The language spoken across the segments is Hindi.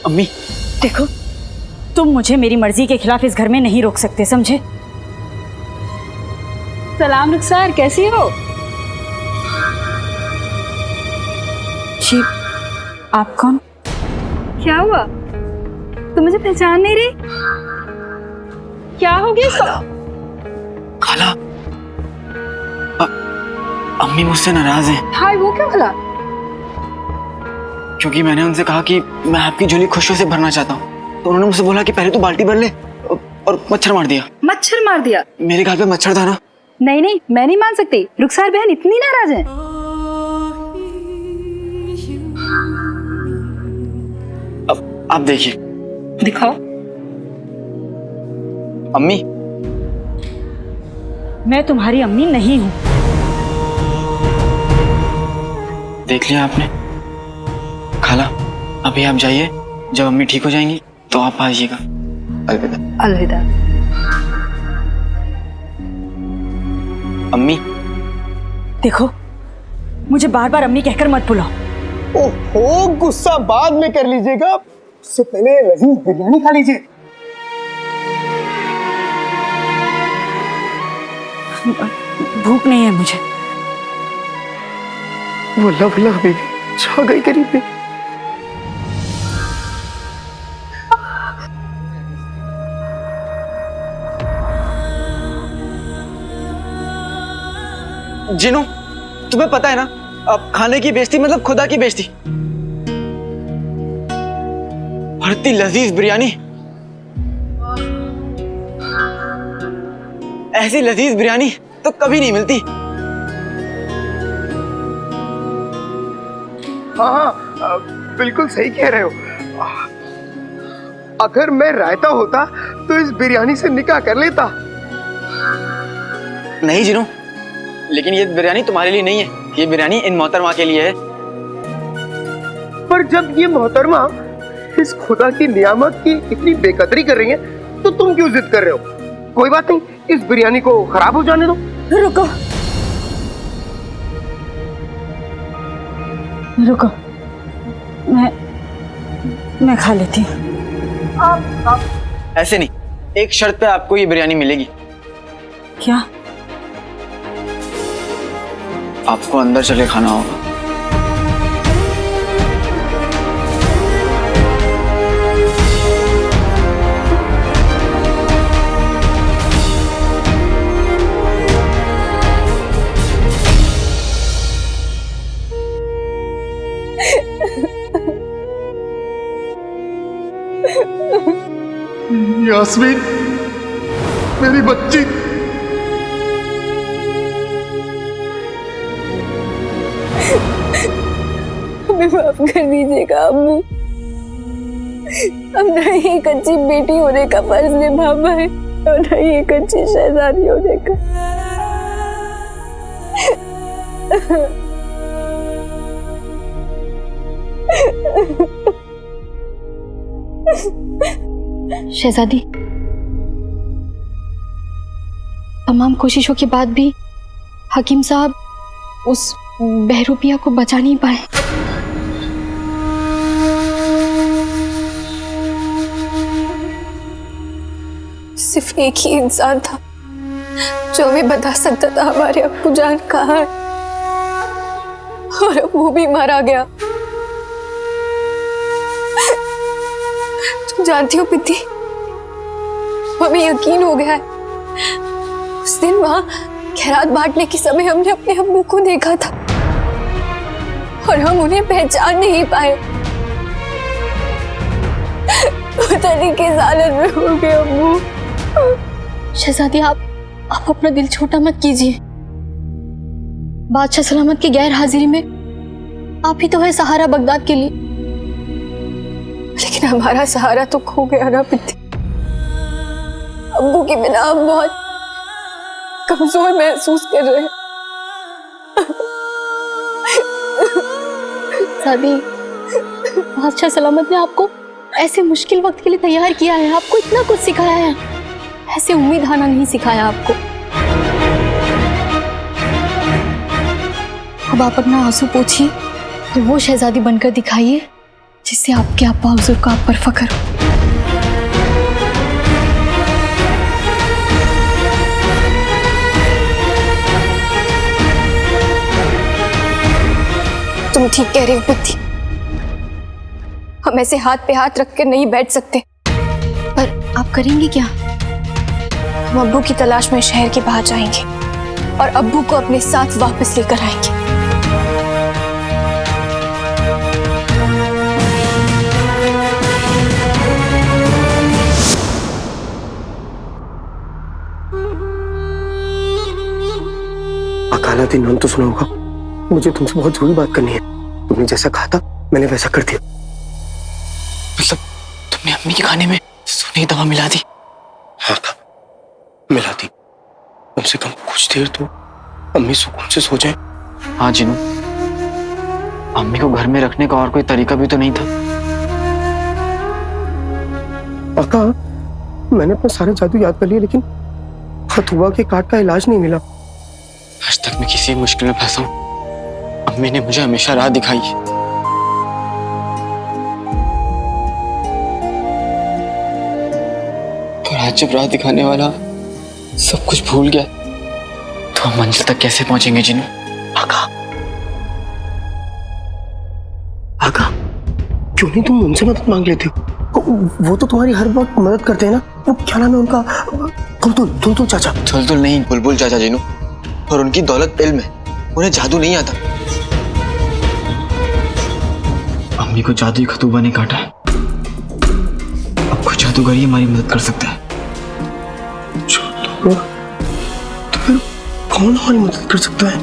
अम्मी देखो, तुम मुझे मेरी मर्जी के खिलाफ इस घर में नहीं रोक सकते, समझे? सलाम रुखसार, कैसी हो? जी, आप कौन? क्या हुआ, तुम मुझे पहचान नहीं रही? क्या हो गया इसको? खाला, अम्मी मुझसे नाराज हैं। हाय, वो क्या भला? क्योंकि मैंने उनसे कहा कि मैं आपकी झोली खुशियों से भरना चाहता हूँ, तो उन्होंने मुझसे बोला कि पहले तो बाल्टी भर ले, और मच्छर मार दिया। मच्छर मार दिया? मेरे घर पे मच्छर था ना। नहीं नहीं, मैं नहीं मान सकती। रुखसार बहन इतनी नाराज है? अब आप देखिए। दिखाओ। अम्मी, मैं तुम्हारी अम्मी नहीं हूँ। देख लिया आपने? खाला, अभी आप जाइए, जब अम्मी ठीक हो जाएंगी तो आप आ जाइएगा। अलविदा। अलविदा। अम्मी, देखो, मुझे बार बार अम्मी कहकर मत बुलाओ। ओहो, गुस्सा बाद में कर लीजिएगा, उससे पहले लजीज बिरयानी खा लीजिए। भूख नहीं है मुझे। वो लव बेबी छा गई करीब में। जिनू, तुम्हें पता है ना, अब खाने की बेइज्जती मतलब खुदा की बेइज्जती। और इतनी लजीज बिरयानी, ऐसी लजीज बिरयानी तो कभी नहीं मिलती। हाँ, बिल्कुल सही कह रहे हो। अगर मैं रायता होता तो इस बिरयानी से निकाह कर लेता। नहीं जिनू, लेकिन ये बिरयानी तुम्हारे लिए नहीं है, ये बिरयानी इन मोहतरमा के लिए है। पर जब ये मोहतरमा इस खुदा की नियामत की इतनी बेकदरी कर रही है, तो तुम क्यों जिद कर रहे हो? कोई बात नहीं, इस बिरयानी को खराब हो जाने दो। रुको, रुको, मैं खा लेती हूँ। ऐसे नहीं, एक शर्त पे आपको ये बिरयानी मिलेगी। क्या? आपको अंदर चले खाना होगा। यास्मीन, मेरी बच्ची। हमें माफ कर दीजिएगा अम्मू, अब ना ही एक अच्छी बेटी होने का फर्ज निभा पाए और ना ही एक अच्छी शहजादी होने का। शहजादी, तमाम कोशिशों के बाद भी हकीम साहब उस बहरूपिया को बचा नहीं पाए। सिर्फ एक ही इंसान था जो हमें बता सकता था हमारे अब्बू जान कहाँ है, और अब वो भी मारा गया। तुम जानती हो पिद्दी, हमें यकीन हो गया है, उस दिन वहां खैरात बांटने के समय हमने अपने अब्बू को देखा था और हम उन्हें पहचान नहीं पाए। पता नहीं किस हालत में हो गए अब्बू। शहजादी, आप अपना दिल छोटा मत कीजिए। बादशाह सलामत की गैर हाजिरी में आप ही तो है सहारा बगदाद के लिए। लेकिन हमारा सहारा तो खो गया ना पिद्दी। अब्बू के बिना हम बहुत कमजोर महसूस कर रहे हैं। शादी, बादशाह सलामत ने आपको ऐसे मुश्किल वक्त के लिए तैयार किया है, आपको इतना कुछ सिखाया है, ऐसे उम्मीद हाना नहीं सिखाया आपको। अब आप अपना आंसू पोंछिए और वो शहजादी बनकर दिखाइए जिससे आपके अब्बा हुजूर का आप पर फख्र हो। तुम ठीक कह रहे हो बुद्धि, हम ऐसे हाथ पे हाथ रख कर नहीं बैठ सकते। पर आप करेंगे क्या? हम अब्बू की तलाश में शहर के बाहर जाएंगे और अब्बू को अपने साथ वापस लेकर आएंगे। अकाला दिन नाम तो सुना होगा। मुझे तुमसे बहुत जरूरी बात करनी है। तुमने जैसा कहा था मैंने वैसा कर दिया। मतलब तुमने अम्मी के खाने में सोने की दवा मिला दी? हाँ था, मिला दी। कम से कम कुछ देर तो अम्मी सुकून से सो जाए। हाँ जिनू, अम्मी को घर में रखने का और कोई तरीका भी तो नहीं था। आका, मैंने अपना सारे जादू याद कर लिए, लेकिन खतुआ के काट का इलाज नहीं मिला। आज तक मैं किसी मुश्किल में फंसा हूं, अम्मी ने मुझे हमेशा राह दिखाई। पर आज जब राह दिखाने वाला सब कुछ भूल गया, तो हम मंजिल तक कैसे पहुंचेंगे जिनू? आका, आका, क्यों नहीं तुम उनसे मदद मांग लेते हो? वो तो तुम्हारी हर वक्त मदद करते हैं ना। वो क्या नाम है उनका? तुलतुल चाचा। तुलतुल नहीं, बुलबुल चाचा जिनू। और उनकी दौलत इल्म है, उन्हें जादू नहीं आता। अम्मी को जादुई खतूबा ने काटा है, अब कोई जादूगर ही हमारी मदद कर सकता है। जादूगर? तो फिर कौन हमारी मदद कर सकता है?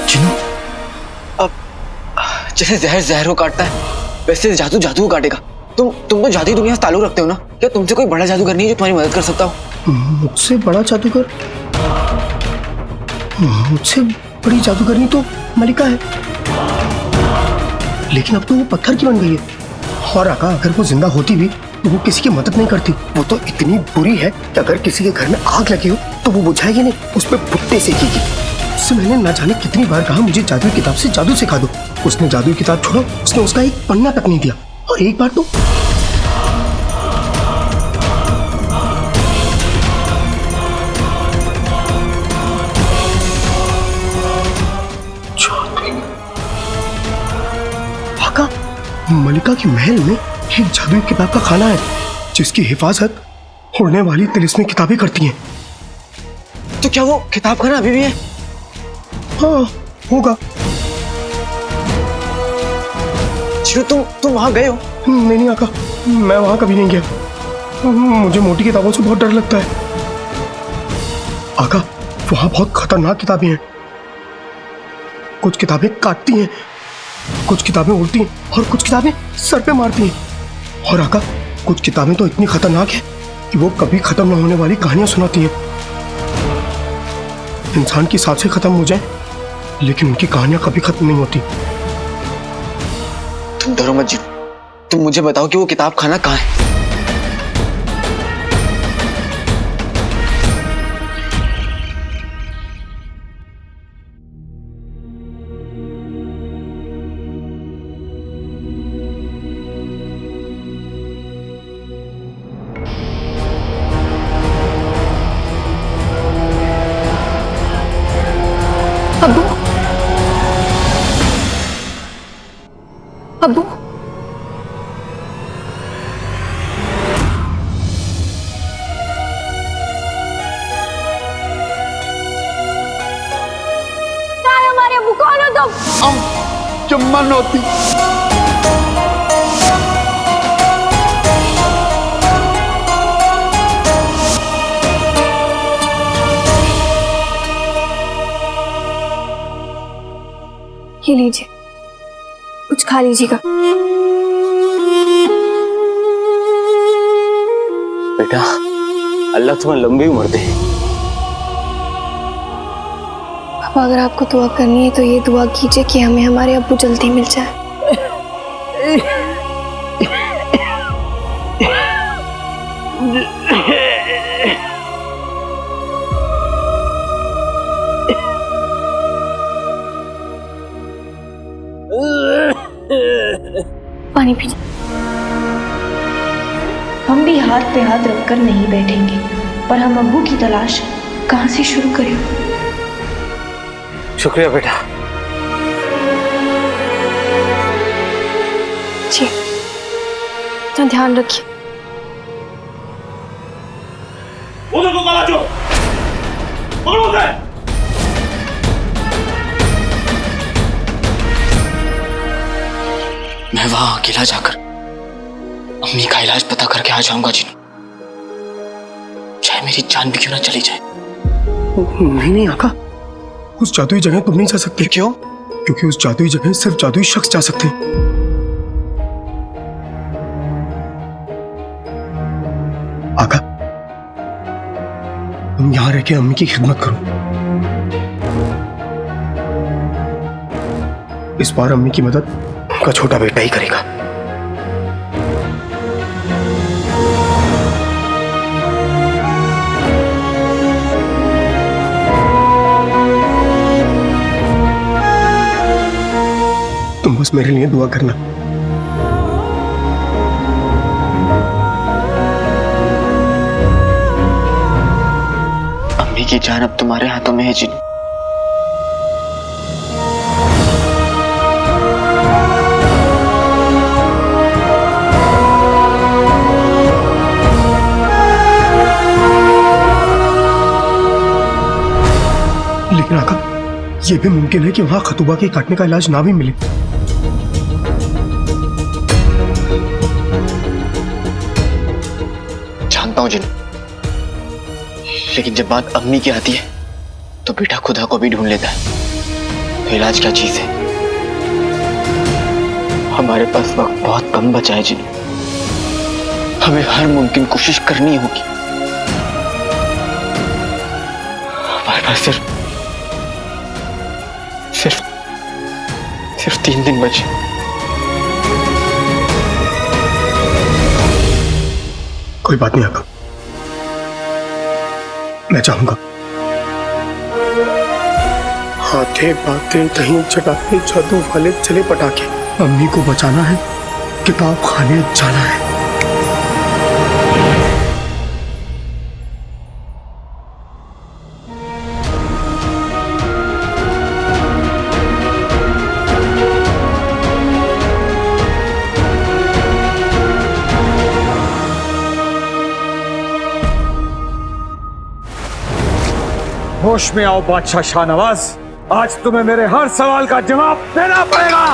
जिनू, अब जैसे जहर जहर को काटता है, वैसे जादू जादू को काटेगा। तुम तो जादुई दुनिया से ताल्लुक रखते हो ना? क्या तुमसे कोई बड़ा जादूगर नहीं है जो तुम्हारी मदद कर सकता हो? मुझसे बड़ा जादूगर? मुझसे बड़ी जादूगरनी तो मलिका है, लेकिन अब तो वो पत्थर की बन गई है। और आका, अगर वो जिंदा होती भी तो वो किसी की मदद नहीं करती। वो तो इतनी बुरी है कि अगर किसी के घर में आग लगी हो तो वो बुझाएगी नहीं, उस पर भुट्टे सेकेगी। उससे मैंने ना जाने कितनी बार कहा मुझे जादुई किताब से जादू सिखा दो। उसने जादुई किताब छोड़ो, उसने उसका एक पन्ना तक नहीं दिया। और एक बार तो आका, मलिका के महल में एक जादुई किताब का खाना है जिसकी हिफाजत उड़ने वाली तिलिस्मी किताबें करती हैं। तो क्या वो किताब खाना अभी भी है? हाँ, होगा। तुम वहां गए हो? नहीं आका, मैं वहां कभी नहीं गया। मुझे मोटी किताबों से बहुत डर लगता है। आका, वहां बहुत खतरनाक किताबें हैं। कुछ किताबें काटती हैं, कुछ किताबें उड़ती हैं और कुछ किताबें सर पे मारती हैं। और आका, कुछ किताबें तो इतनी खतरनाक हैं कि वो कभी खत्म न होने वाली कहानियां सुनाती हैं। इंसान की सांसें खत्म हो जाए लेकिन उनकी कहानियां कभी खत्म नहीं होती। तुम डरो मत जिनू, तुम मुझे बताओ कि वो किताब खाना कहाँ है? अब्बू, अब्बू, हमारे अब्बू कौन हो तुम? चम्मन होती। ये लीजिए, कुछ खा लीजिएगा। बेटा, अल्लाह तुम्हें लंबी उम्र दे। अब अगर आपको दुआ करनी है तो ये दुआ कीजिए कि हमें हमारे अब्बू जल्दी मिल जाए। पानी पीजिए। हम भी हाथ पे हाथ रखकर नहीं बैठेंगे, पर हम अब्बू की तलाश कहाँ से शुरू करें? शुक्रिया बेटा। जी, तो ध्यान रखिए। उधर को गला जो पकड़ो उसे। मैं वहां अकेला जाकर अम्मी का इलाज पता करके आ जाऊंगा जिन्नू, चाहे मेरी जान भी क्यों ना चली जाए। नहीं नहीं आका, उस जादुई जगह तुम नहीं जा सकते। क्यों? क्योंकि उस जादुई जगह सिर्फ जादुई शख्स जा सकते हैं। आका, तुम यहां रह के अम्मी की खिदमत करो। इस बार अम्मी की मदद उनका छोटा बेटा ही करेगा। तुम बस मेरे लिए दुआ करना। अम्मी की जान अब तुम्हारे हाथों में है जिन्नू। लेकिन आका, यह भी मुमकिन है कि वहां खतूबा के काटने का इलाज ना भी मिले। जानता हूं जिन्नू, लेकिन जब बात अम्मी की आती है तो बेटा खुदा को भी ढूंढ लेता है। तो इलाज क्या चीज है? हमारे पास वक्त बहुत कम बचा है जिन्नू, हमें हर मुमकिन कोशिश करनी होगी। हमारे पास सिर्फ 3 दिन बचे। कोई बात नहीं आका, मैं चाहूंगा। हाथे बातें कहीं चटाके जादू वाले चले पटाखे। अम्मी को बचाना है, किताब खाने जाना है। होश में आओ बादशाह शाहनवाज, आज तुम्हें मेरे हर सवाल का जवाब देना पड़ेगा।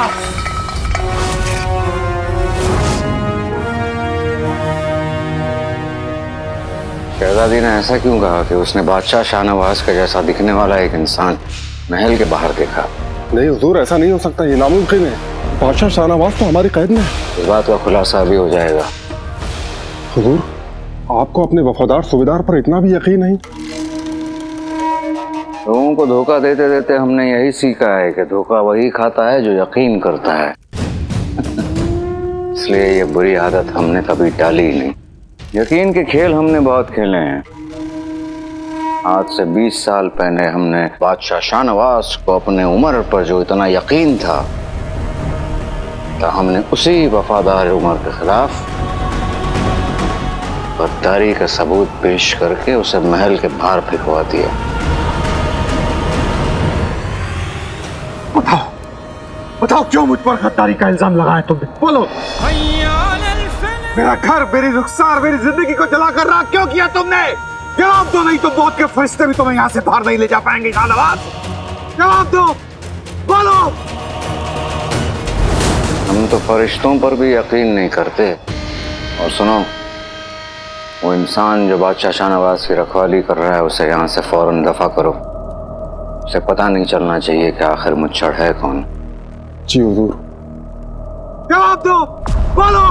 शहजादी ने ऐसा क्यों कहा कि उसने बादशाह शाहनवाज का जैसा दिखने वाला एक इंसान महल के बाहर देखा? नहीं हुजूर, ऐसा नहीं हो सकता, ये नामुमकिन है। बादशाह शाहनवाज तो हमारी कैद में है। इस बात का खुलासा भी हो जाएगा। हुजूर, आपको अपने वफादार सूबेदार पर इतना भी यकीन नहीं? लोगों को धोखा देते देते हमने यही सीखा है कि धोखा वही खाता है जो यकीन करता है। इसलिए ये बुरी आदत हमने कभी टाली ही नहीं। यकीन के खेल हमने बहुत खेले हैं। आज से 20 साल पहले हमने बादशाह शाहनवाज को अपने उमर पर जो इतना यकीन था, तो हमने उसी वफादार उमर के खिलाफ गद्दारी का सबूत पेश करके उसे महल के बाहर फेंकवा दिया। बताओ क्यों मुझ पर गद्दारी का इल्जाम लगाया तुमने? बोलो। मेरा घर, मेरी रुखसार, मेरी जिंदगी को जलाकर राख क्यों किया तुमने? जवाब दो, नहीं तो मौत के फरिश्ते भी तुम्हें यहाँ से बाहर नहीं ले जा पाएंगे। शाहनवाज, जवाब दो, बोलो। हम तो फरिश्तों पर भी यकीन नहीं करते। और सुनो, वो इंसान जो बादशाह शाहनवाज की रखवाली कर रहा है, उसे यहाँ से फौरन दफा करो। उसे पता नहीं चलना चाहिए कि आखिर मुच्छड़ है कौन। जी हुजूर। जवाब दो, बोलो।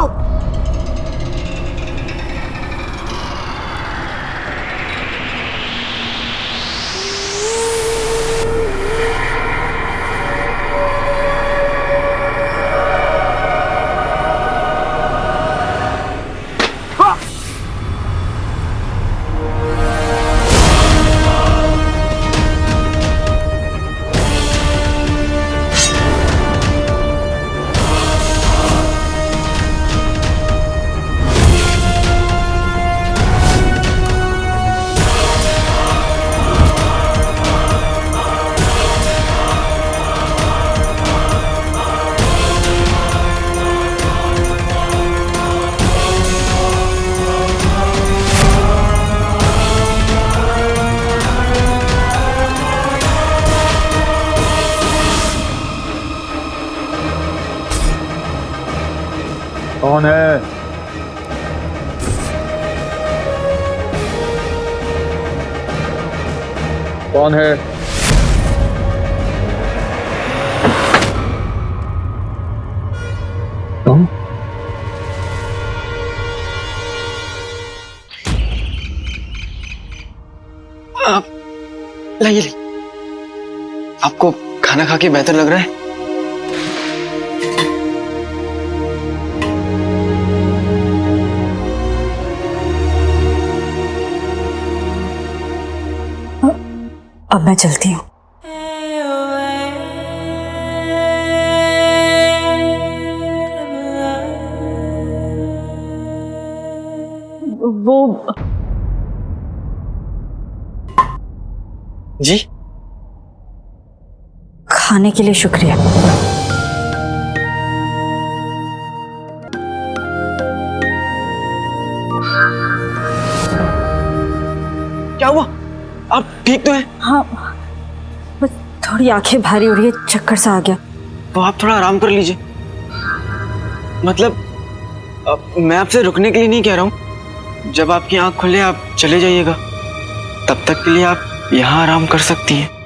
कौन है? कौन है? तुम? आप लाइए। आपको खाना खा के बेहतर लग रहा है? अब मैं चलती हूँ। वो जी खाने के लिए शुक्रिया। क्या हुआ? आप ठीक तो हैं? हाँ, बस थोड़ी आंखें भारी हो रही है, चक्कर सा आ गया। तो आप थोड़ा आराम कर लीजिए। मतलब मैं आपसे रुकने के लिए नहीं कह रहा हूँ। जब आपकी आंख खुले आप चले जाइएगा, तब तक के लिए आप यहाँ आराम कर सकती हैं।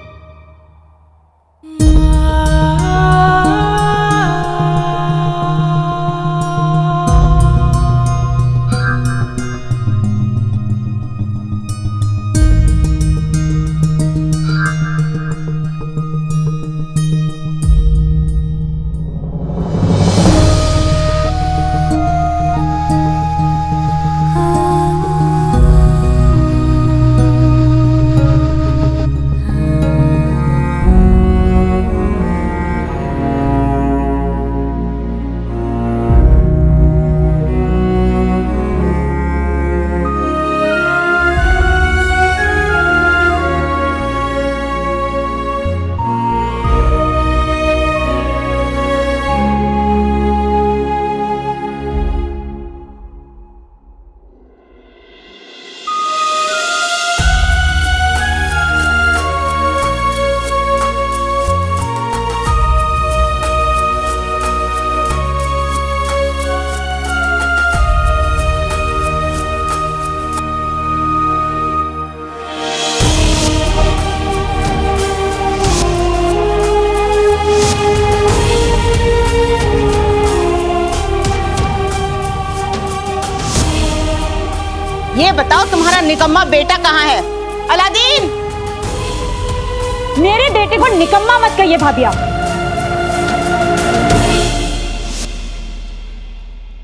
ये बताओ तुम्हारा निकम्मा बेटा कहाँ है? अलादीन! मेरे बेटे को निकम्मा मत कहिए भाभी आप।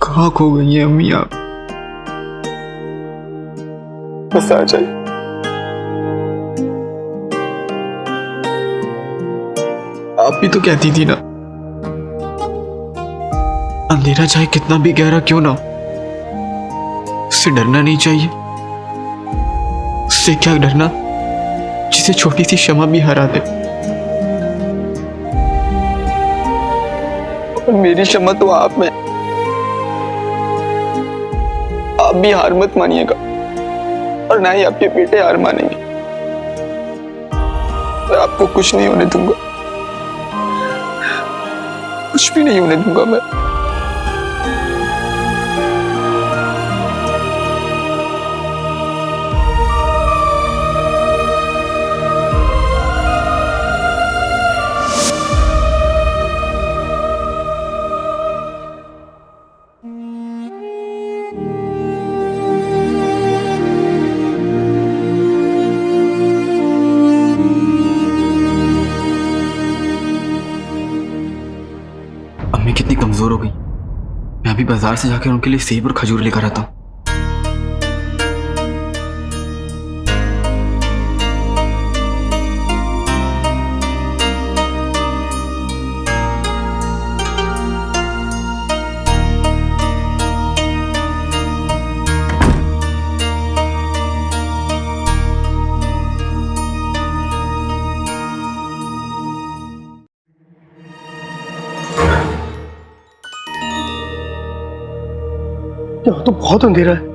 कहाँ खो गई हैं अम्मी आप? बस आ जाइए। आप भी तो कहती थी ना, अंधेरा चाहे कितना भी गहरा क्यों ना हो, उससे डरना नहीं चाहिए। उससे क्या डरना जिसे छोटी सी क्षमा भी हरा दे। और मेरी क्षमा तो आप में। आप भी हार मत मानिएगा और ना ही आपके बेटे हार मानेंगे। मैं आपको कुछ नहीं होने दूंगा, कुछ भी नहीं होने दूंगा मैं। अम्मी कितनी कमजोर हो गई। मैं अभी बाजार से जाकर उनके लिए सेब और खजूर लेकर आता हूँ। यहाँ तो बहुत अंधेरा है।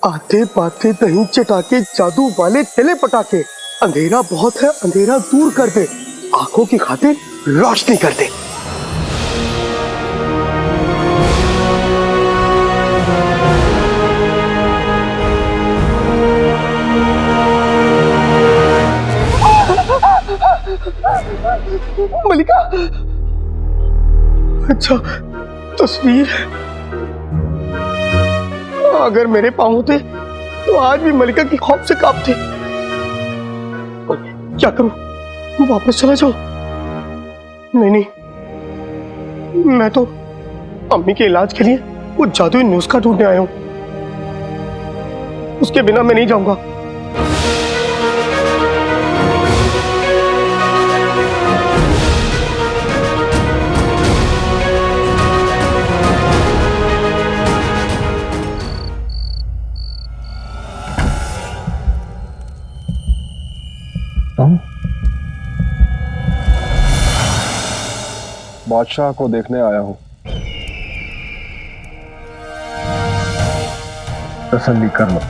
आते बाते दही चटाके जादू वाले चले पटाके। अंधेरा बहुत है, अंधेरा दूर कर दे। आंखों की खातिर रोशनी कर दे। मलिका, अच्छा तस्वीर है। अगर मेरे पाँव होते तो आज भी मलिका की खौफ से कांपते। क्या करूं? वापस चला जाऊं? नहीं नहीं, मैं तो अम्मी के इलाज के लिए वो जादुई नुस्खा ढूंढने आया हूं। उसके बिना मैं नहीं जाऊंगा। बादशाह को देखने आया हूं। तसल्ली कर लो।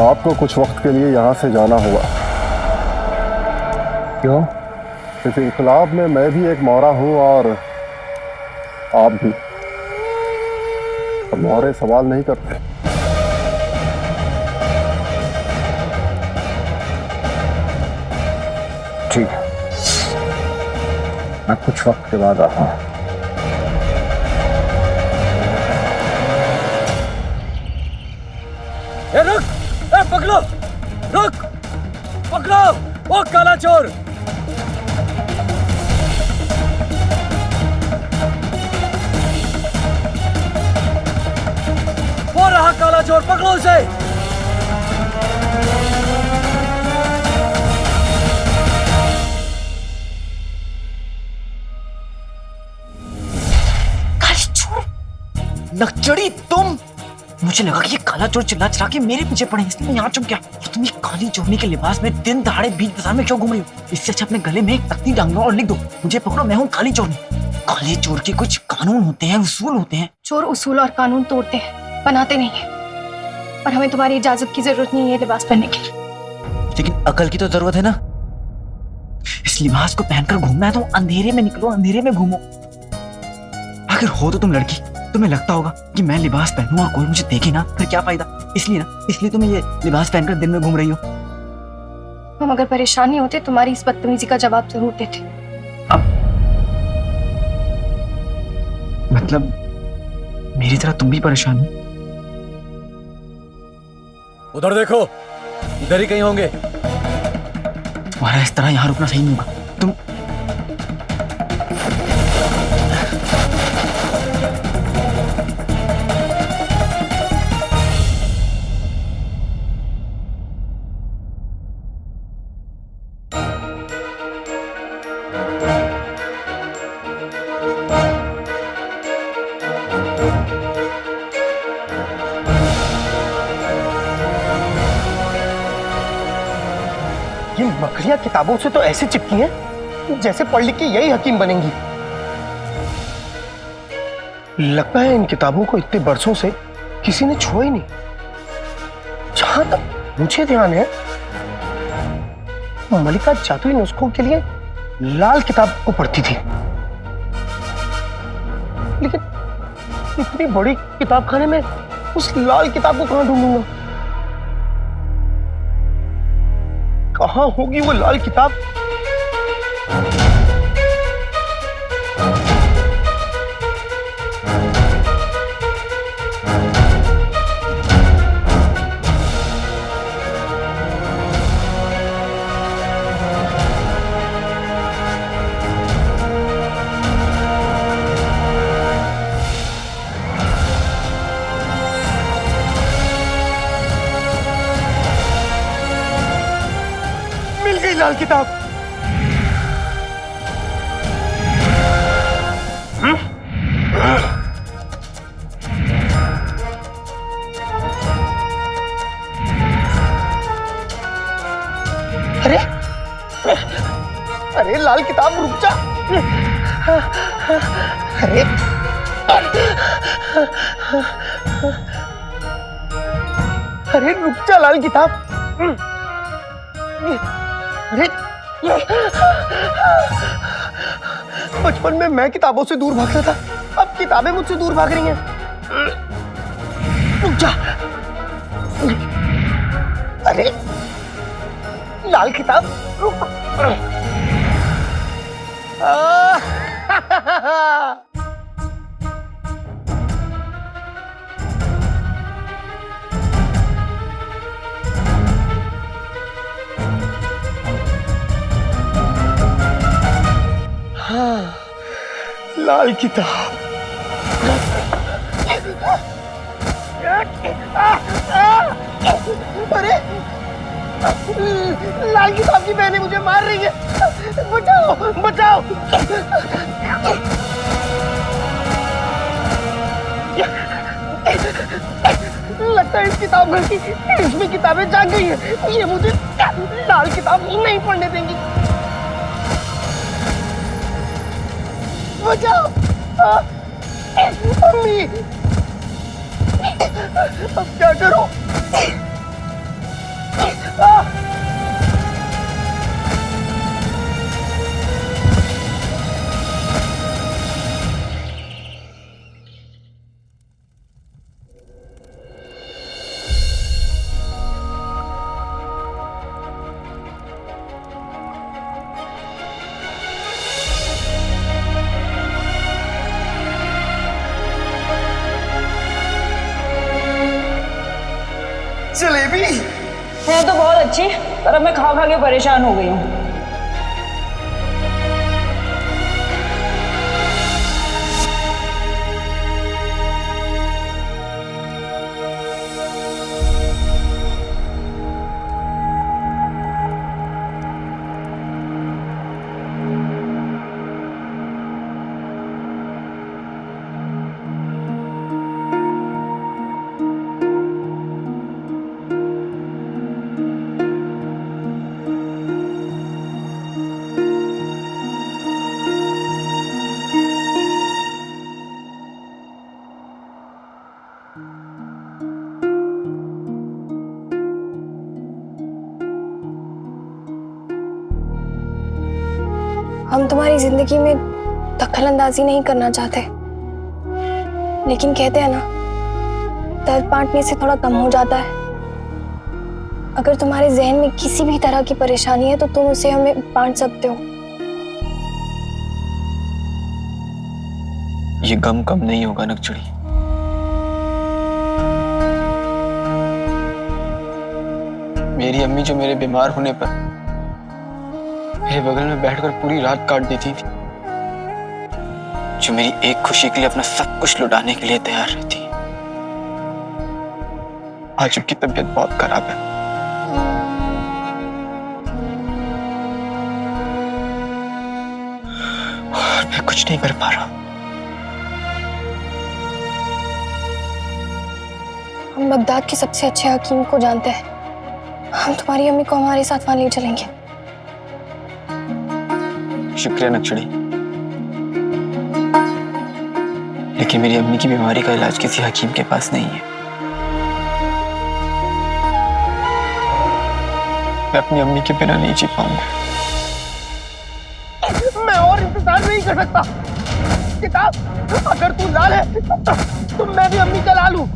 आपको कुछ वक्त के लिए यहां से जाना होगा। क्यों? इस इनकलाब में मैं भी एक मौरा हूं और आप भी। मौरे सवाल नहीं करते। ठीक है, मैं कुछ वक्त के बाद आता हूं। रुक! पकड़ो! रुक! पकड़ो! वो काला चोर! वो रहा काला चोर, पकड़ो उसे! नकचड़ी तुम! मुझे लगा कि ये काला चोर चिल्ला चिल्ला के मेरे पीछे पड़े, इसलिए मैं यहाँ चुप गया। और तुम ये काली चोरनी के लिबास में दिन दहाड़े बीच बाजार में क्यों घूम रही हो? इससे अच्छा अपने गले में एक तख्ती टांग लो और लिख दो, मुझे पकड़ो, मैं हूँ काली चोरनी। काले चोर के कुछ कानून होते हैं, उसूल होते हैं। चोर उसूल और कानून तोड़ते हैं, बनाते नहीं है। और हमें तुम्हारी इजाजत की जरूरत नहीं है लिबास पहनने की। लेकिन अकल की तो जरूरत है ना। इस लिबास को पहनकर घूमना है तो अंधेरे में निकलो, अंधेरे में घूमो। अगर हो तो तुम लड़की, तुम्हें लगता होगा कि मैं लिबास पहनूं और कोई मुझे देखे ना, फिर क्या फायदा? इसलिए तुम ये लिबास पहनकर दिन में घूम रही हो। हम अगर परेशान नहीं होते तुम्हारी इस बदतमीजी का जवाब जरूर देते। अब मतलब मेरी तरह तुम भी परेशान हो? उधर देखो, इधर ही कहीं होंगे। तुम्हारा इस तरह यहाँ रुकना सही नहीं होगा। तुम ये मकड़ियां किताबों से तो ऐसे चिपकी हैं जैसे पढ़ लिख के यही हकीम बनेंगी। लगता है इन किताबों को इतने बरसों से किसी ने छुआ ही नहीं। जहां तक मुझे ध्यान है, मलिका जादुई नुस्खों के लिए लाल किताब को पढ़ती थी। लेकिन इतनी बड़ी किताबखाने में उस लाल किताब को कहां ढूंढूंगा? कहां होगी वो लाल किताब? मिल गई लाल किताब। अरे अरे लाल किताब, रुक जा। अरे अरे रुक जा लाल किताब। अरे बचपन में मैं किताबों से दूर भागता था, अब किताबें मुझसे दूर भाग रही हैं। रुक जा। अरे लाल किताब रुक। हाँ, लाल किताब। अरे लाल किताब की बहनें मुझे मार रही है, बचाओ बचाओ। लगता है इस किताब घर की इसमें किताबें जाग गई हैं, ये मुझे लाल किताब नहीं पढ़ने देंगी। बचाओ अम्मी, अब क्या करूं? जलेबी है तो बहुत अच्छी, पर अब मैं खा खा के परेशान हो गई हूँ। हम तुम्हारी जिंदगी में दखल अंदाजी नहीं करना चाहते, लेकिन कहते हैं ना, दर्द बांटने से थोड़ा कम हो जाता है। अगर तुम्हारे जहन में किसी भी तरह की परेशानी है तो तुम उसे हमें बांट सकते हो। ये गम कम नहीं होगा नकचड़ी। मेरी अम्मी जो मेरे बीमार होने पर मेरे बगल में बैठकर पूरी रात काट देती थी, जो मेरी एक खुशी के लिए अपना सब कुछ लुटाने के लिए तैयार रहती, आज उनकी तबीयत बहुत खराब है। और मैं कुछ नहीं कर पा रहा। हम बगदाद के सबसे अच्छे हकीम को जानते हैं, हम तुम्हारी अम्मी को हमारे साथ वहां ले चलेंगे। शुक्रिया नक्शड़ी, लेकिन मेरी अम्मी की बीमारी का इलाज किसी हकीम के पास नहीं है। मैं अपनी अम्मी के बिना नहीं जी पाऊंगा। मैं और इंतजार नहीं कर सकता। किताब, अगर तू लाल है तो मैं भी अम्मी का लाल हूं।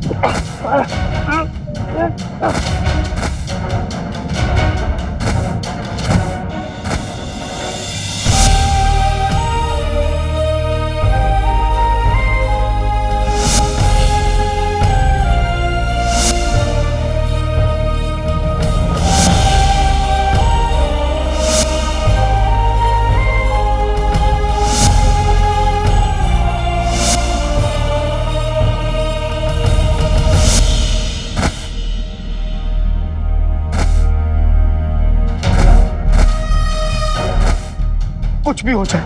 कुछ भी हो जाए,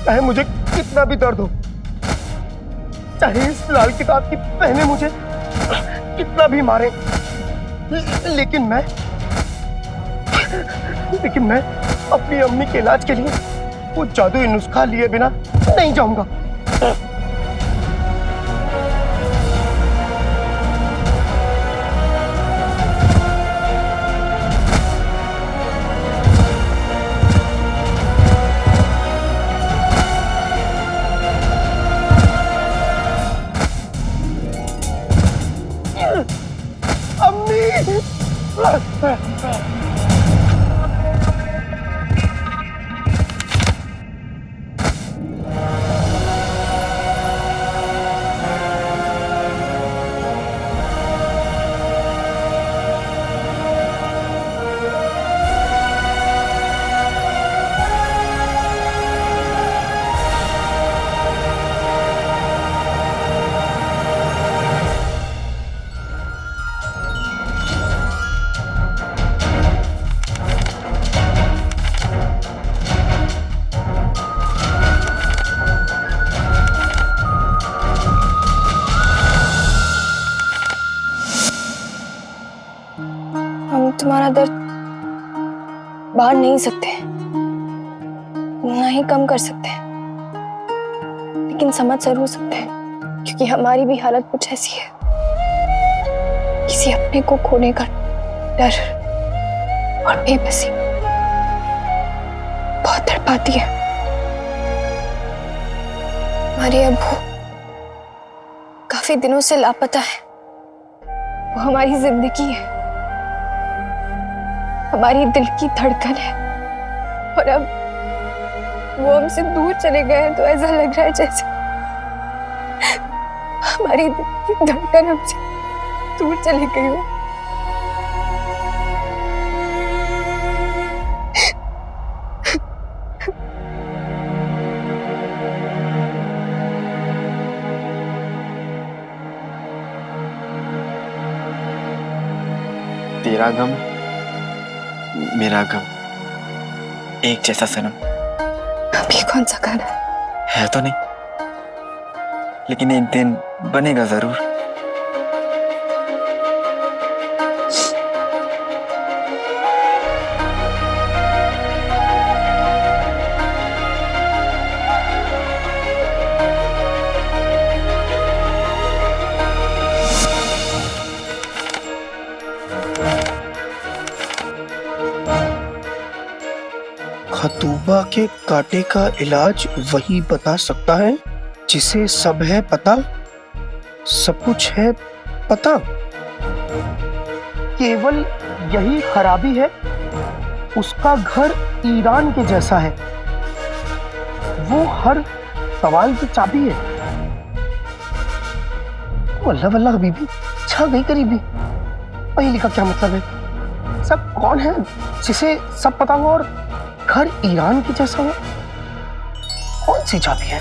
चाहे मुझे कितना भी दर्द हो, चाहे इस लाल किताब की बहनें मुझे कितना भी मारे, लेकिन मैं अपनी अम्मी के इलाज के लिए वो जादुई नुस्खा लिए बिना नहीं जाऊंगा। हम तुम्हारा दर्द बांट नहीं सकते, ना ही कम कर सकते, लेकिन समझ जरूर सकते हैं, क्योंकि हमारी भी हालत कुछ ऐसी है। किसी अपने को खोने का डर और बेबसी बहुत तड़पाती है। हमारे अब्बू काफी दिनों से लापता है। वो हमारी जिंदगी है, हमारी दिल की धड़कन है, और अब वो हमसे दूर चले गए हैं तो ऐसा लग रहा है जैसे हमारी दिल की धड़कन हमसे दूर चली गई हो। तेरा गम मेरा गम एक जैसा सनम। अभी कौन सा गाना है तो नहीं, लेकिन एक दिन बनेगा जरूर। खतूबा के कांटे का इलाज वही बता सकता है जिसे सब है पता, सब कुछ है पता। केवल यही खराबी है, उसका घर ईरान के जैसा है, वो हर सवाल की चाबी है। वल्लाह वल्लाह हबीबी, छा गई करीबी। पहली का क्या मतलब है? सब कौन है जिसे सब पता हो और घर ईरान की जैसा हो? कौन सी चाबी है?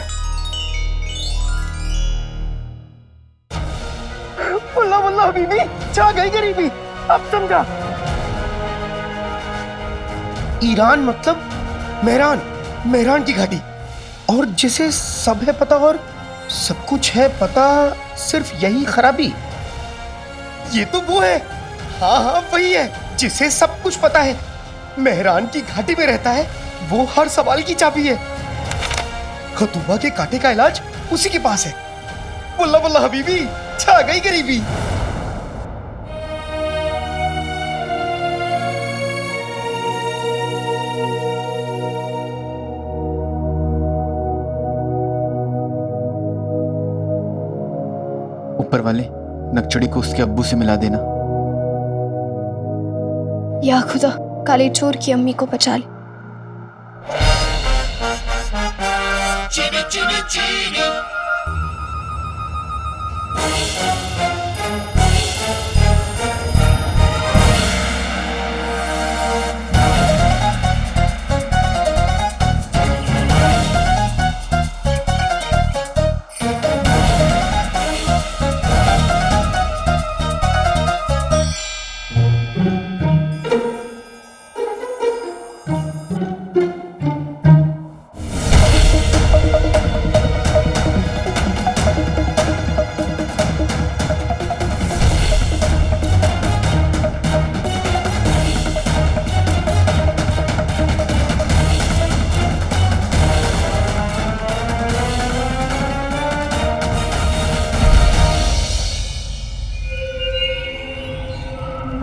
वल्लाह वल्लाह हबीबी, छा गई गरीबी। अब समझा। ईरान मतलब मेहरान, मेहरान की घाटी, और जिसे सब है पता और सब कुछ है पता, सिर्फ यही खराबी। ये तो वो है, हाँ हाँ वही है जिसे सब कुछ पता है, मेहरान की घाटी में रहता है, वो हर सवाल की चाबी है। खतूबा के कांटे का इलाज उसी के पास है। वल्लाह वल्लाह हबीबी, छा गई गरीबी। ऊपर वाले नकचड़ी को उसके अब्बू से मिला देना। या खुदा, काले चोर की अम्मी को बचा ले। चीनी चीनी चीनी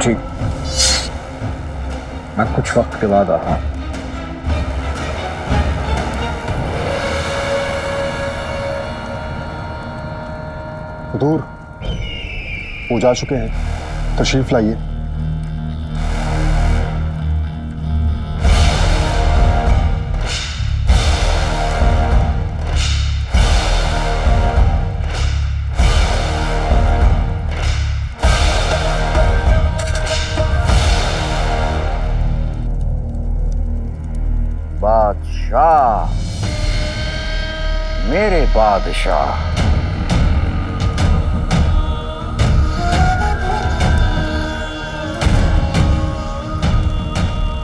ठीक, मैं कुछ वक्त के बाद आता हूँ। दूर वो जा चुके हैं, तशरीफ लाइए। मेरे बादशाह।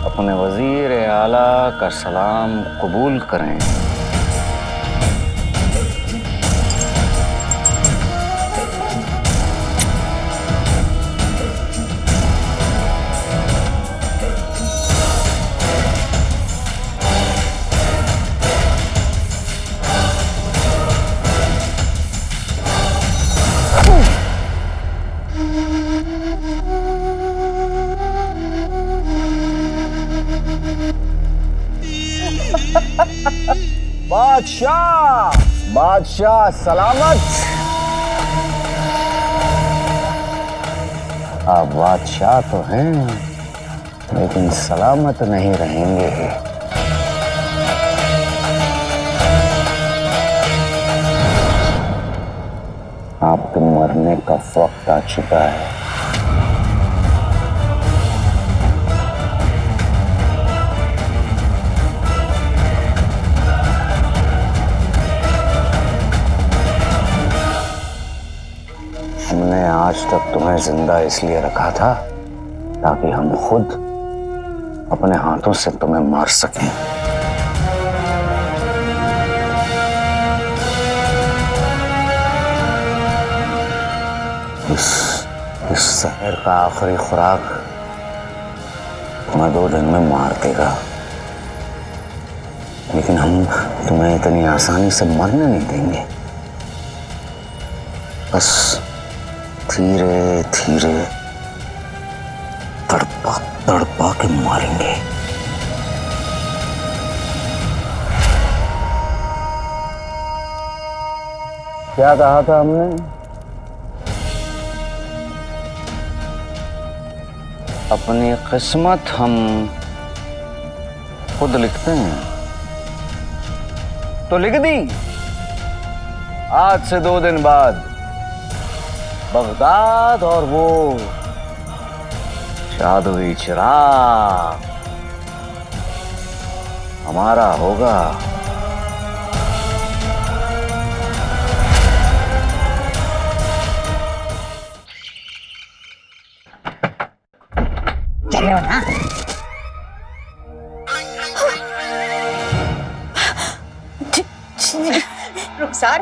अपने वजीर आला का सलाम कबूल करें। बादशाह, बादशाह सलामत। आप बादशाह तो हैं, लेकिन सलामत नहीं रहेंगे। आपके मरने का वक्त आ चुका है। हमने आज तक तुम्हें जिंदा इसलिए रखा था ताकि हम खुद अपने हाथों से तुम्हें मार सकें। इस शहर का आखिरी खुराक तुम्हें 2 दिन में मार देगा, लेकिन हम तुम्हें इतनी आसानी से मरने नहीं देंगे। बस धीरे धीरे तड़पा तड़पा के मारेंगे। क्या कहा था हमने? अपनी किस्मत हम खुद लिखते हैं, तो लिख दी। आज से 2 दिन बाद बगदाद और वो जादुई चिराग हमारा होगा। चलो ना। रुखसार,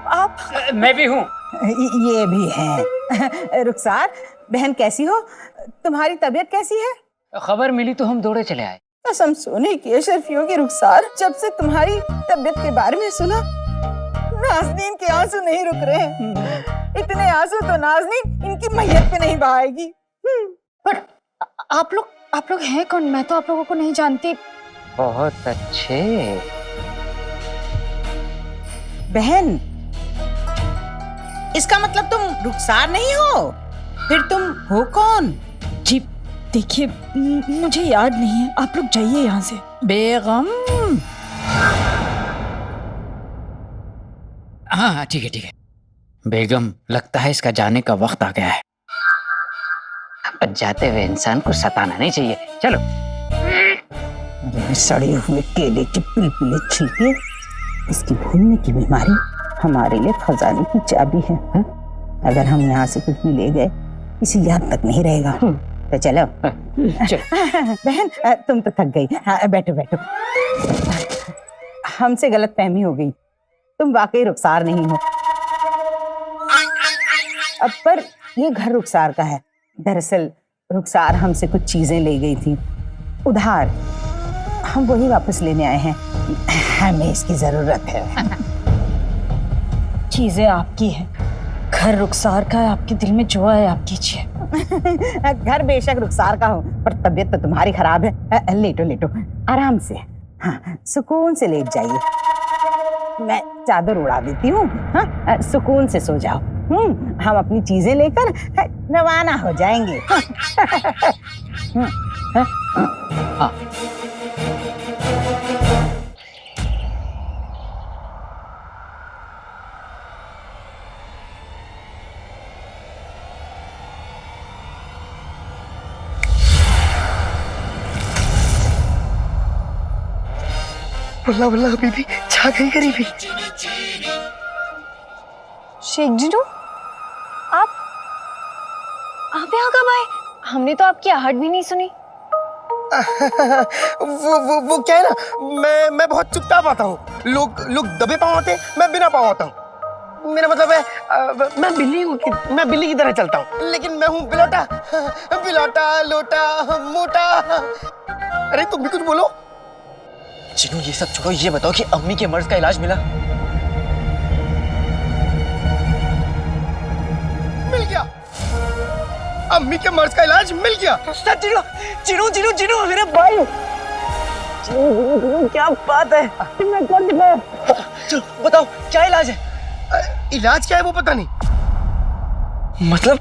आप मैं भी हूँ। ये भी हैं। रुखसार बहन कैसी हो? तुम्हारी तबीयत कैसी है? खबर मिली तो हम दौड़े चले आए। कसम सोने की अशरफियों की रुखसार, जब से तुम्हारी तबीयत के बारे में सुना नाज़नीन के आंसू नहीं रुक रहे। इतने आंसू तो नाज़नीन इनकी मैयत पे नहीं बहाएगी। पर आप लोग हैं कौन? मैं तो आप लोगों को नहीं जानती। बहुत अच्छे। बहन, इसका मतलब तुम रुखसार नहीं हो, फिर तुम हो कौन? जी देखिए, मुझे याद नहीं है, आप लोग जाइए यहाँ से। बेगम। हाँ ठीक है ठीक है। बेगम, लगता है इसका जाने का वक्त आ गया है। अब जाते हुए इंसान को सताना नहीं चाहिए। चलो। सड़े हुए केले के पिलपिले छिलके, इसकी भूलने की बीमारी हमारे लिए खजाने की चाबी है। अगर हम यहाँ से कुछ भी ले गए, इसे याद तक नहीं रहेगा। तो चलो। बहन, तुम तो थक गई। बैठो बैठो। हमसे गलतफहमी हो गई, तुम वाकई रुखसार नहीं हो। अब पर ये घर रुखसार का है। दरअसल रुखसार हमसे कुछ चीजें ले गई थी उधार, हम वही वापस लेने आए हैं। हमें इसकी जरूरत है। चीजें आपकी हैं, घर रुखसार का है। आपके दिल में जो है आप कीजिए। घर बेशक रुखसार का हो, पर तबीयत तो तुम्हारी खराब है। लेटो लेटो आराम से। हाँ, सुकून से लेट जाइए। मैं चादर उड़ा देती हूँ। हाँ, सुकून से सो जाओ। हम अपनी चीजें लेकर रवाना हो जाएंगे। हाँ। बल्ला बल्ला बीबी, छा गई गरीबी। शेख जीनू, आप यहाँ कब आए? हमने तो आपकी आहट भी नहीं सुनी। वो क्या है ना, मैं बहुत चुपचाप आता हूँ। लोग दबे पाँव आते हैं, मैं बिना पाँव आता हूँ। मेरा मतलब है मैं बिल्ली की तरह चलता हूँ, लेकिन मैं हूँ बिलौटा लोटा मोटा। अरे तुम भी कुछ बोलो। चिनू ये सब छोड़ो, ये बताओ कि अम्मी के मर्ज का इलाज मिला? मिल गया, अम्मी के मर्ज का इलाज मिल गया। सच? चिनू चिनू चिनू मेरे भाई, चिनू क्या बात है, मैं कर दिखाया। चलो बताओ क्या इलाज है? इलाज क्या है वो पता नहीं। मतलब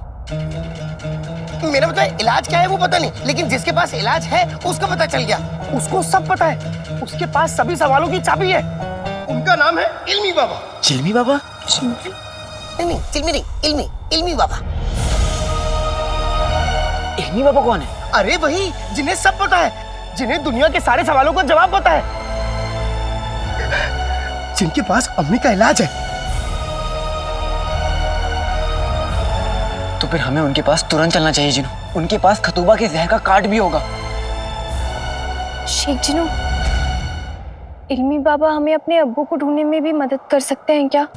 मेरा मतलब इलाज क्या है वो पता नहीं, लेकिन जिसके पास इलाज है उसका पता चल गया। उसको सब पता है, उसके पास सभी सवालों की चाबी है। उनका नाम है इल्मी बाबा। चिल्मी बाबा? नहीं चिल्मी नहीं, इल्मी बाबा। इल्मी बाबा कौन है? अरे वही जिन्हें सब पता है, जिन्हें दुनिया के सारे सवालों का जवाब पता है, जिनके पास अम्मी का इलाज है। तो फिर हमें उनके पास तुरंत चलना चाहिए जिनू। उनके पास खतूबा के जहर का कार्ड भी होगा। शेख जीनू, इल्मी बाबा हमें अपने अब्बू को ढूंढने में भी मदद कर सकते हैं क्या?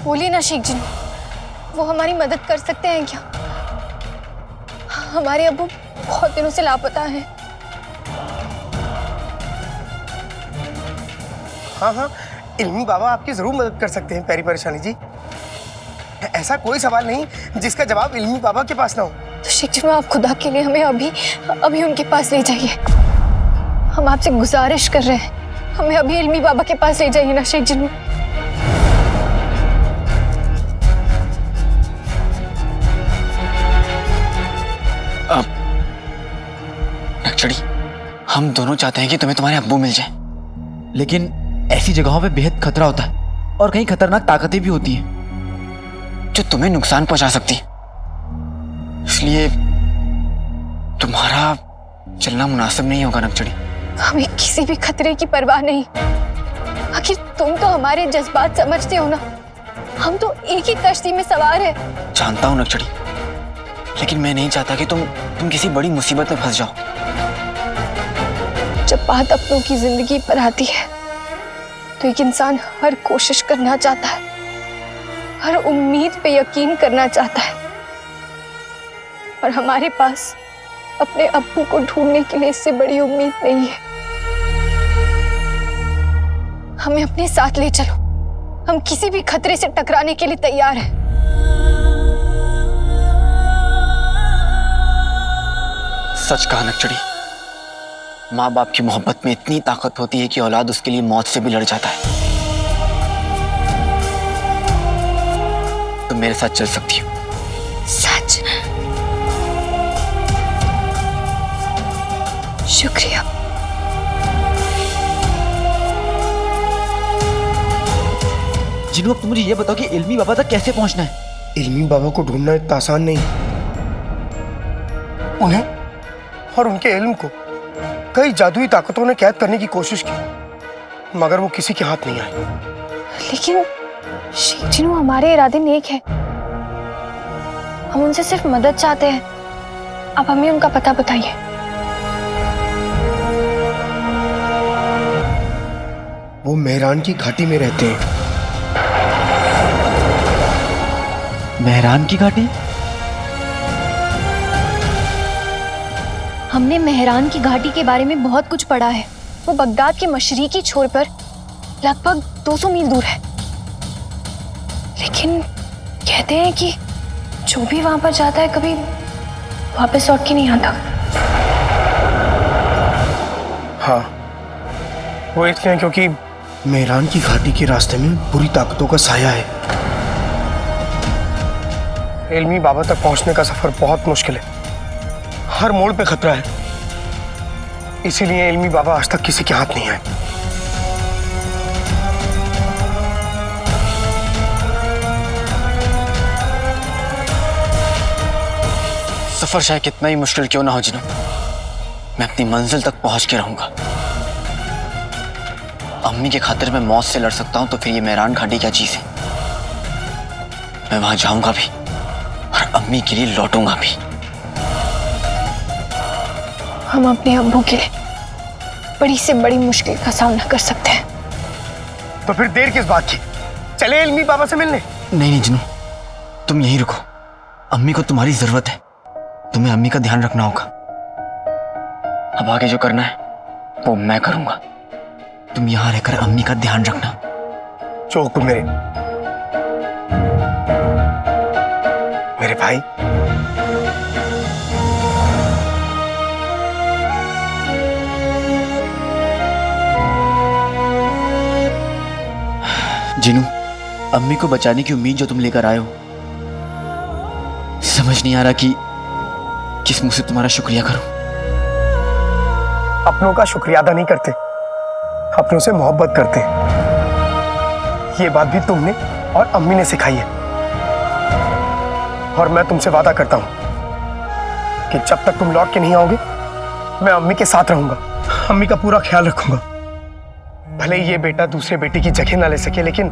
बोलिए ना शेख जीनू, वो हमारी मदद कर सकते हैं क्या? हमारे अब्बू बहुत दिनों से लापता हैं। हाँ, इल्मी बाबा आपकी जरूर मदद कर सकते हैं प्यारी परेशानी जी। ऐसा कोई सवाल नहीं जिसका जवाब इल्मी बाबा के पास ना हो। तो शेख जीनू, आप खुदा के लिए हमें अभी उनके पास ले जाइए। हम आपसे गुजारिश कर रहे हैं, हमें अभी इल्मी बाबा के पास ले जाइए ना शेख जीनू। नक्शड़ी, हम दोनों चाहते हैं कि तुम्हें तुम्हारे अब्बू मिल जाए, लेकिन ऐसी जगहों पे बेहद खतरा होता है और कई खतरनाक ताकतें भी होती हैं जो तुम्हें नुकसान पहुंचा सकती हैं। इसलिए तुम्हारा चलना मुनासिब नहीं होगा नक्शड़ी। हमें किसी भी खतरे की परवाह नहीं। आखिर तुम तो हमारे जज्बात समझते हो ना, हम तो एक ही कश्ती में सवार हैं। जानता हूँ नक्शड़ी, लेकिन मैं नहीं चाहता कि तुम किसी बड़ी मुसीबत में फंस जाओ। जब बात अपनों की जिंदगी पर आती है तो एक इंसान हर कोशिश करना चाहता है, हर उम्मीद पे यकीन करना चाहता है, और हमारे पास अपने अब्बू को ढूंढने के लिए इससे बड़ी उम्मीद नहीं है। हमें अपने साथ ले चलो, हम किसी भी खतरे से टकराने के लिए तैयार हैं। सच कहा नक्शड़ी, माँ बाप की मोहब्बत में इतनी ताकत होती है कि औलाद उसके लिए मौत से भी लड़ जाता है। तुम मेरे साथ चल सकती हो। सच? शुक्रिया। जिनू, अब तुम मुझे ये बताओ कि इल्मी बाबा तक कैसे पहुंचना है? इल्मी बाबा को ढूंढना इतना आसान नहीं। उन्हें और उनके इल्म को कई जादुई ताकतों ने कैद करने की कोशिश की, मगर वो किसी के हाथ नहीं आए। लेकिन शेख जीनू, हमारे इरादे नेक हैं। हम उनसे सिर्फ मदद चाहते हैं। अब हमें उनका पता बताइए। वो मेहरान की घाटी में रहते हैं। मेहरान की घाटी? हमने मेहरान की घाटी के बारे में बहुत कुछ पढ़ा है। वो बगदाद के मशरिकी छोर पर लगभग 200 मील दूर है। लेकिन कहते हैं कि जो भी वहां पर जाता है कभी वापस लौट के नहीं आता। हाँ, वो इसलिए क्योंकि मेहरान की घाटी के रास्ते में बुरी ताकतों का साया है। इल्मी बाबा तक पहुंचने का सफर बहुत मुश्किल है, हर मोड़ पे खतरा है। इसीलिए इल्मी बाबा आज तक किसी के हाथ नहीं आए। सफर चाहे कितना ही मुश्किल क्यों ना हो जिनू, मैं अपनी मंजिल तक पहुंच के रहूंगा। अम्मी के खातिर मैं मौत से लड़ सकता हूँ तो फिर ये मेहरान घाटी क्या चीज है। मैं वहां जाऊंगा भी और अम्मी के लिए लौटूंगा भी। हम अपने अब्बू के लिए बड़ी से बड़ी मुश्किल का सामना कर सकते हैं। तो फिर देर किस बात की, चले इल्मी बाबा से मिलने। नहीं जिनू, तुम यहीं रुको। अम्मी को तुम्हारी जरूरत है, तुम्हें अम्मी का ध्यान रखना होगा। अब आगे जो करना है वो मैं करूंगा, तुम यहां रहकर अम्मी का ध्यान रखना। चौक मेरे भाई। जिनू, अम्मी को बचाने की उम्मीद जो तुम लेकर आए हो, समझ नहीं आ रहा कि किस मुंह से तुम्हारा शुक्रिया करूं। अपनों का शुक्रिया अदा नहीं करते, अपनों से मोहब्बत करते। ये बात भी तुमने और अम्मी ने सिखाई है। और मैं तुमसे वादा करता हूं कि जब तक तुम लौट के नहीं आओगे मैं अम्मी के साथ रहूंगा, अम्मी का पूरा ख्याल रखूंगा। भले ये बेटा दूसरे बेटे की जगह ना ले सके, लेकिन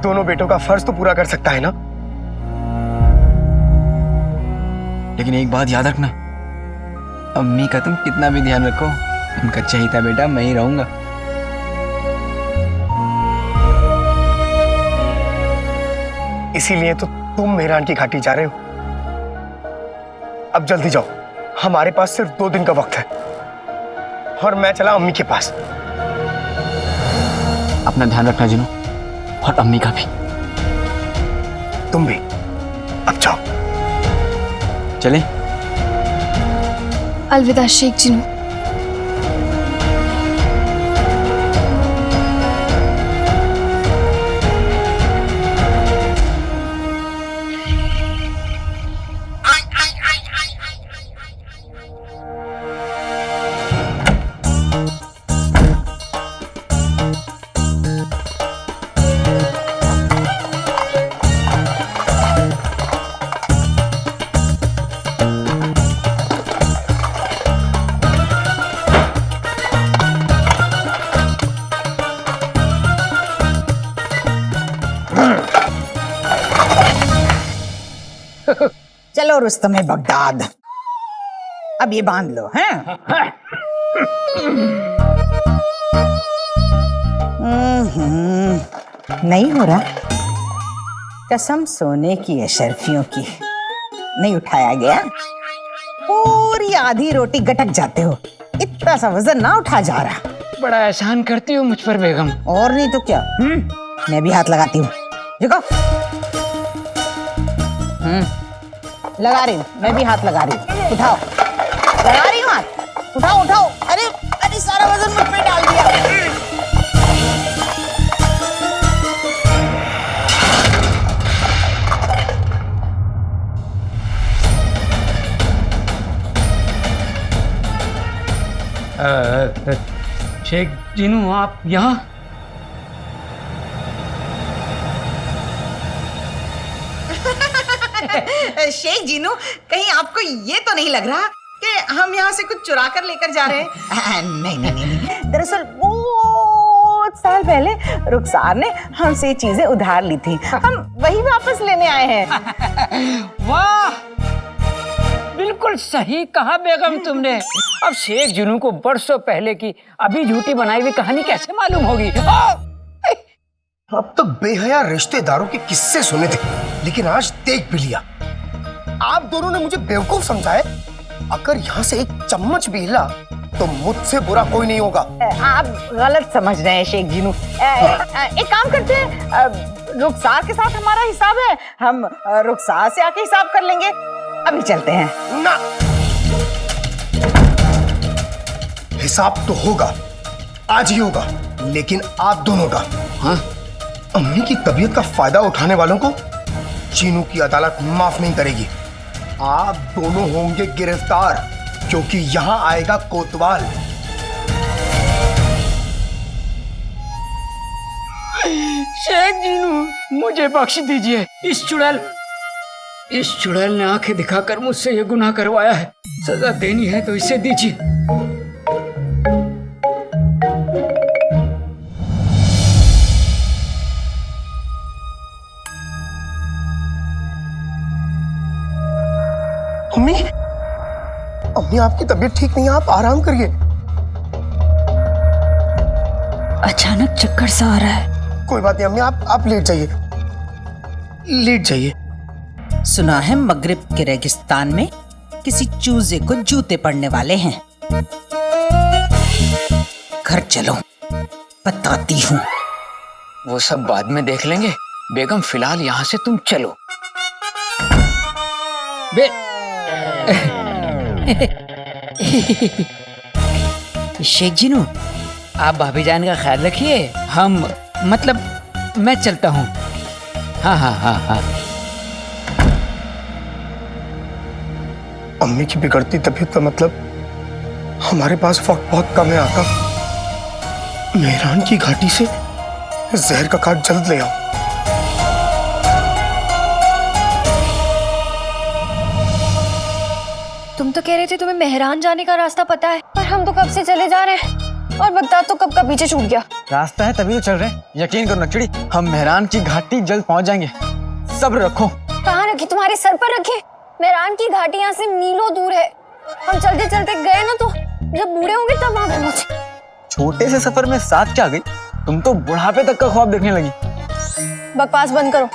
दोनों बेटों का फर्ज तो पूरा कर सकता है ना। लेकिन एक बात याद रखना, अम्मी का तुम कितना भी ध्यान रखो, उनका चहेता बेटा मैं ही रहूंगा। इसीलिए तो तुम मेहरान की घाटी जा रहे हो। अब जल्दी जाओ, हमारे पास सिर्फ 2 दिन का वक्त है और मैं चला अम्मी के पास। अपना ध्यान रखना जिनू, और अम्मी का भी। तुम भी अब जाओ। चलें? अलविदा शेख जिनू। चलो रुस्तम बगदाद, अब ये बांध लो हैं। नहीं हो रहा, कसम सोने की अशरफियों की नहीं उठाया गया। पूरी आधी रोटी गटक जाते हो, इतना सा वजन ना उठा जा रहा। बड़ा एहसान करती हो मुझ पर बेगम। और नहीं तो क्या। मैं भी हाथ लगाती हूँ, देखो। लगा रही हूँ, मैं भी हाथ लगा रही हूँ। उठाओ, लगा रही हूँ हाथ, उठाओ उठाओ। अरे अरे सारा वजन मुझ पे डाल दिया। शेख जिनू, आप यहाँ? शेख जीनू, कहीं आपको ये तो नहीं लग रहा कि हम यहाँ से कुछ चुरा कर लेकर जा रहे हैं? नहीं नहीं नहीं, दरअसल बहुत साल पहले रुखसार ने हमसे ये चीजें उधार ली थी, हम वही वापस लेने आए हैं। वाह, बिल्कुल सही कहा बेगम तुमने। अब शेख जिनू को बरसों पहले की अभी झूठी बनाई हुई कहानी कैसे मालूम होगी? अब तक बेहया रिश्तेदारों के किस्से सुने थे, लेकिन आज देख भी लिया। आप दोनों ने मुझे बेवकूफ समझा है। अगर यहाँ से एक चम्मच भी हिला तो मुझसे बुरा कोई नहीं होगा। आप गलत समझ रहे हैं शेख जीनू। एक काम करते हैं, रुखसार के साथ हमारा हिसाब है, हम रुखसार से आके हिसाब कर लेंगे। अभी चलते हैं ना। हिसाब तो होगा, आज ही होगा, लेकिन आप दोनों का। हाँ? अम्मी की तबीयत का फायदा उठाने वालों को चीनू की अदालत माफ नहीं करेगी। आप दोनों होंगे गिरफ्तार, क्योंकि यहां आएगा कोतवाल। शेख जिनू, मुझे बख्श दीजिए। इस चुड़ैल ने आंखें दिखाकर मुझसे ये गुनाह करवाया है। सजा देनी है तो इसे दीजिए। अम्मी, अम्मी आपकी तबीयत ठीक नहीं है, आप आराम करिए। अचानक चक्कर सा आ रहा है। कोई बात नहीं अम्मी, आप लेट जाइए, लेट जाइए। सुना है मगरिब के रेगिस्तान में किसी चूजे को जूते पड़ने वाले हैं। घर चलो, बताती हूँ। वो सब बाद में देख लेंगे। बेगम फिलहाल यहाँ से तुम चलो। शेख जीनू, आप भाभी जान का ख्याल रखिए। हम मतलब मैं चलता हूँ। हाँ हाँ हाँ हाँ। अम्मी की बिगड़ती तबीयत का मतलब हमारे पास वक्त बहुत कम है आका। मेहरान की घाटी से जहर का काट जल्द ले आओ। तुम तो कह रहे थे तुम्हें मेहरान जाने का रास्ता पता है, पर हम तो कब से चले जा रहे हैं और बगदाद तो कब का पीछे छूट गया। रास्ता है तभी तो चल रहे हैं। यकीन करो नकचड़ी, हम मेहरान की घाटी जल्द पहुंच जाएंगे। सब्र रखो। कहाँ रखी? तुम्हारे सर पर रखी। मेहरान की घाटी यहाँ से मीलों दूर है। हम चलते चलते गए ना तो जब बूढ़े होंगे तब वहां पहुंचे। छोटे से सफर में साथ क्या गई, तुम तो बुढ़ापे तक का ख्वाब देखने लगी। बकवास बंद करो।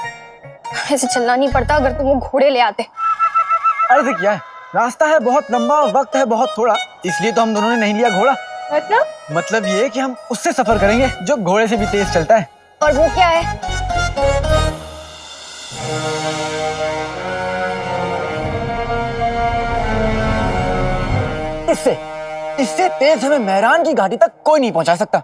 ऐसे चलना नहीं पड़ता अगर तुम वो घोड़े ले आते। अर्थ क्या है, रास्ता है बहुत लंबा और वक्त है बहुत थोड़ा, इसलिए तो हम दोनों ने नहीं लिया घोड़ा। मतलब ये कि हम उससे सफर करेंगे जो घोड़े से भी तेज चलता है। और वो क्या है? इससे तेज हमें मेहरान की घाटी तक कोई नहीं पहुंचा सकता।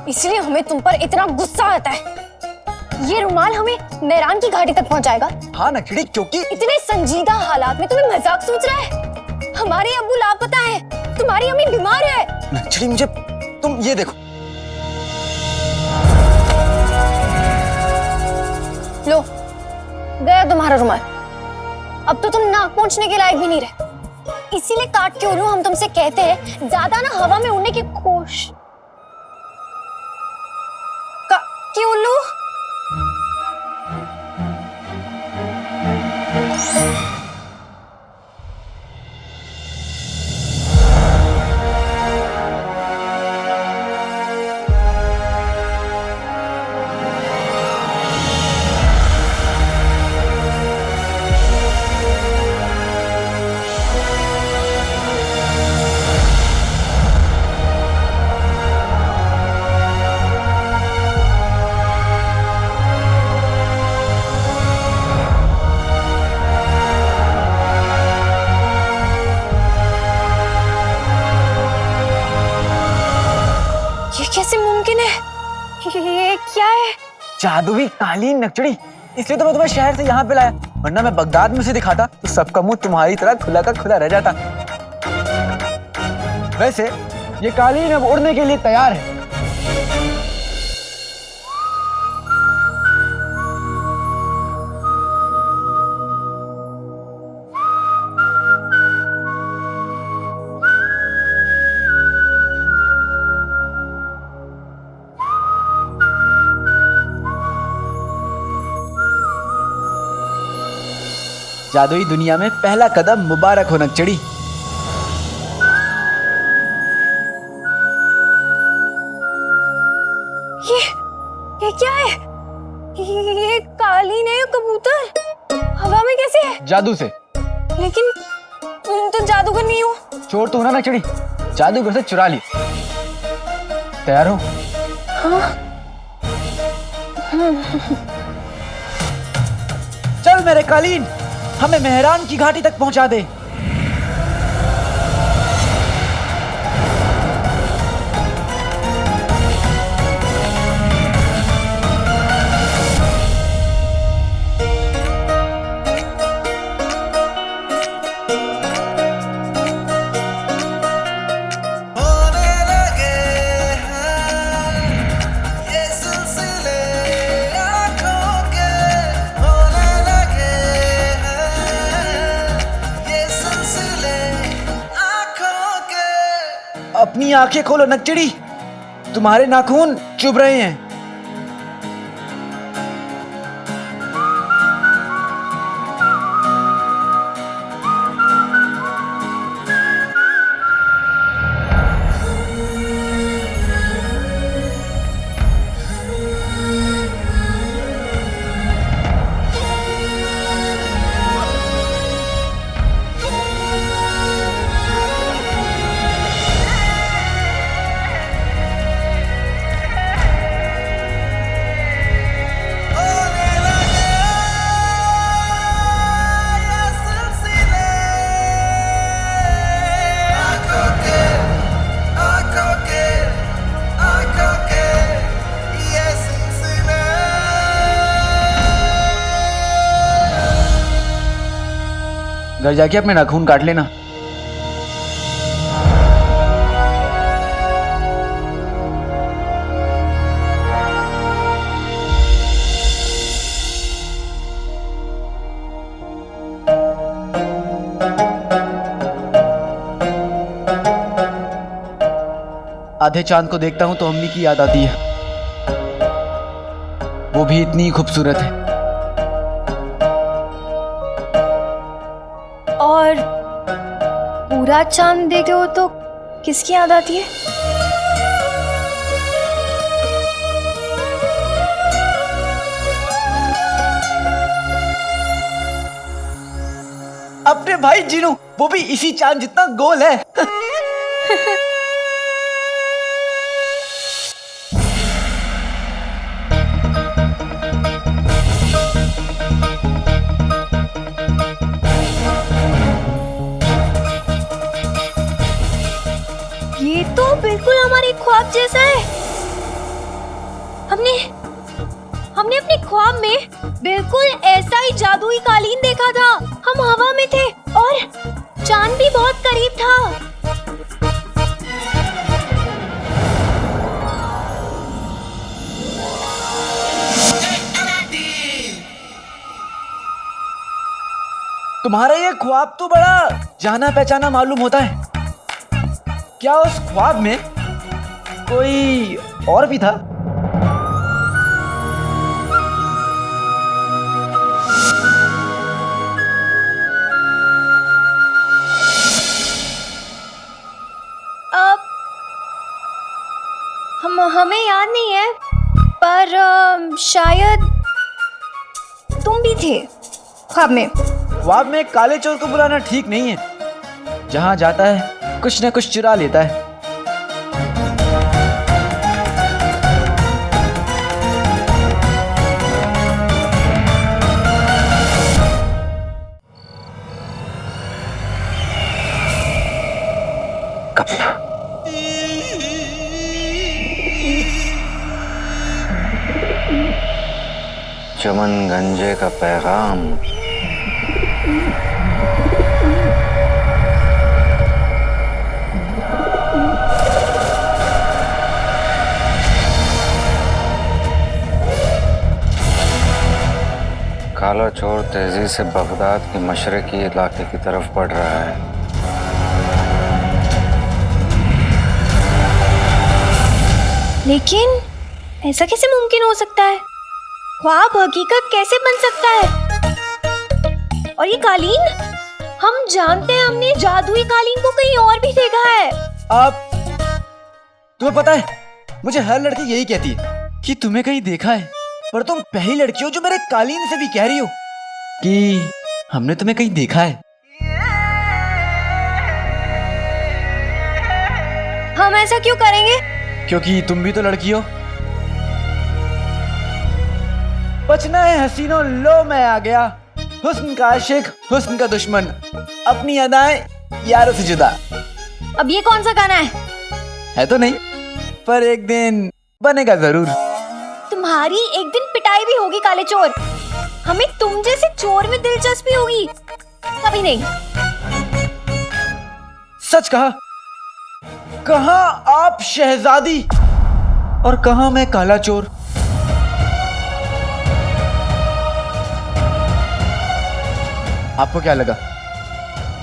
इसीलिए हमें तुम पर इतना गुस्सा आता है। ये रुमाल हमें मेहरान की घाटी तक पहुंचाएगा? हाँ नकचड़ी, क्योंकि इतने संजीदा हालात में तुम्हें मजाक सोच रहा है? हमारे अब्बू लापता है, तुम्हारी अम्मी बीमार है। नकचड़ी मुझे तुम ये देखो। लो, गया तुम्हारा रुमाल। अब तो तुम नाक पहुंचने के लायक भी नहीं रहे। इसीलिए काट के उल्लू हम तुमसे कहते हैं ज्यादा ना हवा में उड़ने की कोशिश। कि उल्लू कैसे मुमकिन है? ये क्या है? जादुई कालीन नकचड़ी, इसलिए तो मैं तुम्हें शहर से यहाँ पे लाया, वरना मैं बगदाद में से दिखाता तो सबका मुंह तुम्हारी तरह खुला का खुला रह जाता। वैसे ये कालीन अब उड़ने के लिए तैयार है। जादुई दुनिया में पहला कदम मुबारक हो नकचड़ी। ये क्या है? ये कालीन है या कबूतर? हवा में कैसे है? जादू से। लेकिन तुम तो जादूगर नहीं हो। चोर तो हो ना नकचड़ी, जादूगर से चुरा लिया। तैयार हो? हाँ। चल मेरे कालीन, हमें मेहरान की घाटी तक पहुंचा दे। अपनी आंखें खोलो नकचड़ी, तुम्हारे नाखून चुभ रहे हैं। घर जाके अपने नाखून काट लेना। आधे चांद को देखता हूं तो अम्मी की याद आती है, वो भी इतनी खूबसूरत है। और पूरा चांद देखते हो तो किसकी याद आती है? अपने भाई जीनू, वो भी इसी चांद जितना गोल है। ये तो बिल्कुल हमारे ख्वाब जैसा है। हमने अपने ख्वाब में बिल्कुल ऐसा ही जादुई कालीन देखा था। हम हवा में थे और चांद भी बहुत करीब था। तुम्हारा ये ख्वाब तो बड़ा जाना पहचाना मालूम होता है। क्या उस ख्वाब में कोई और भी था? हमें याद नहीं है, पर शायद तुम भी थे ख्वाब में। ख्वाब में काले चोर को बुलाना ठीक नहीं है। जहां जाता है कुछ न कुछ चुरा लेता है। चमन गंजे का पैगाम। काला चोर तेजी से बगदाद के मशरकी इलाके की तरफ बढ़ रहा है। लेकिन ऐसा कैसे मुमकिन हो सकता है? ख्वाब हकीकत कैसे बन सकता है? और ये कालीन, हम जानते हैं हमने जादुई कालीन को कहीं और भी देखा है। आप, तुम्हें पता है, मुझे हर लड़की यही कहती है कि तुम्हें कहीं देखा है, पर तुम पहली लड़की हो जो मेरे कालीन से भी कह रही हो कि हमने तुम्हें कहीं देखा है। हम ऐसा क्यों करेंगे? क्योंकि तुम भी तो लड़की हो। बचना है हसीनो, लो मैं आ गया। हुस्न का आशिक, हुस्न का दुश्मन, अपनी अदाएं यारों से जुदा। अब ये कौन सा गाना है तो नहीं, पर एक दिन बनेगा जरूर। तुम्हारी एक दिन पिटाई भी होगी काले चोर। हमें तुम जैसे चोर में दिलचस्पी होगी? कभी नहीं। सच कहा। कहाँ आप शहजादी और कहाँ मैं काला चोर। आपको क्या लगा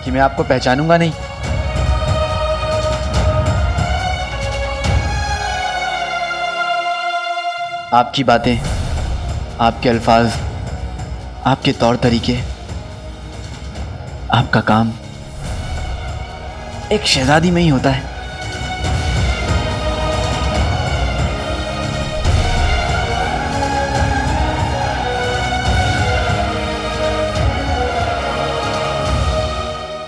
कि मैं आपको पहचानूंगा नहीं? आपकी बातें, आपके अल्फाज, आपके तौर तरीके, आपका काम एक शहजादी में ही होता है।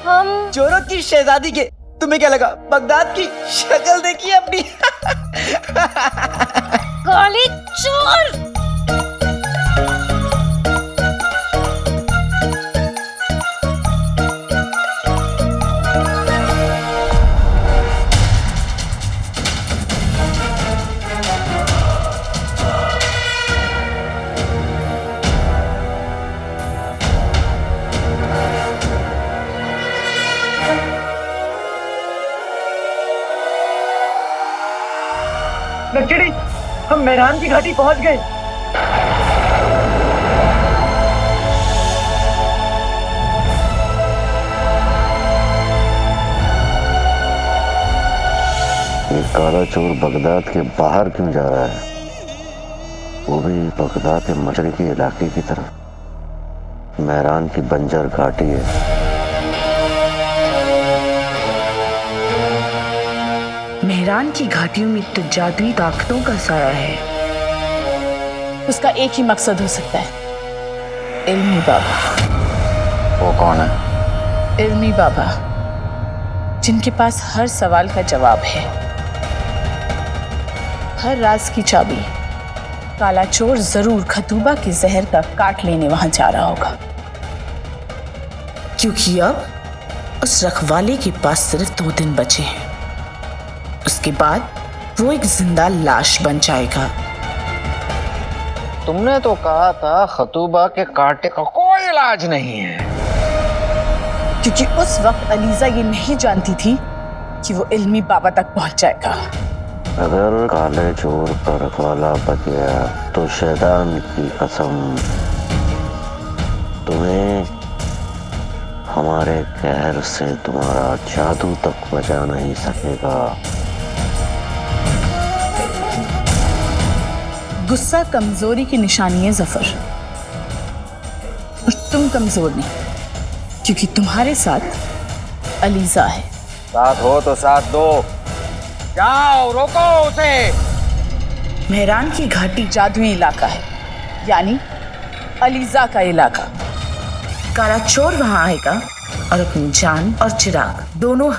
हम चोरों की शहजादी के, तुम्हें क्या लगा बगदाद की शक्ल देखी अपनी? काले चोर! नक्चड़ी, हम मेहरान की घाटी पहुंच गए। ये काला चोर बगदाद के बाहर क्यों जा रहा है? वो भी बगदाद के मशरकी इलाके की तरफ। मेहरान की बंजर घाटी है। मेहरान की घाटियों में तो जादुई ताकतों का साया है। उसका एक ही मकसद हो सकता है, इल्मी बाबा। वो कौन है? इल्मी बाबा, जिनके पास हर सवाल का जवाब है, हर राज की चाबी। काला चोर जरूर खतूबा के जहर का काट लेने वहां जा रहा होगा, क्योंकि अब उस रखवाले के पास सिर्फ 2 दिन बचे हैं। उसके बाद वो एक जिंदा लाश बन जाएगा। तुमने तो कहा था खतूबा के कांटे का कोई इलाज नहीं है। क्योंकि उस वक्त अलीजा ये नहीं जानती थी कि वो इल्मी बाबा तक पहुंच जाएगा। अगर काले चोर का रखवाला बच गया तो शैतान की कसम, तुम्हें हमारे कहर से तुम्हारा जादू तक बचा नहीं सकेगा। गुस्सा कमजोरी की निशानी है जफर, और तुम कमजोर नहीं, क्योंकि तुम्हारे साथ अलीजा है। साथ हो तो साथ दो। जाओ, रोको उसे। मेहरान की घाटी जादुई इलाका है, यानी अलीजा का इलाका। काला चोर वहां आएगा और अपनी जान और चिराग दोनों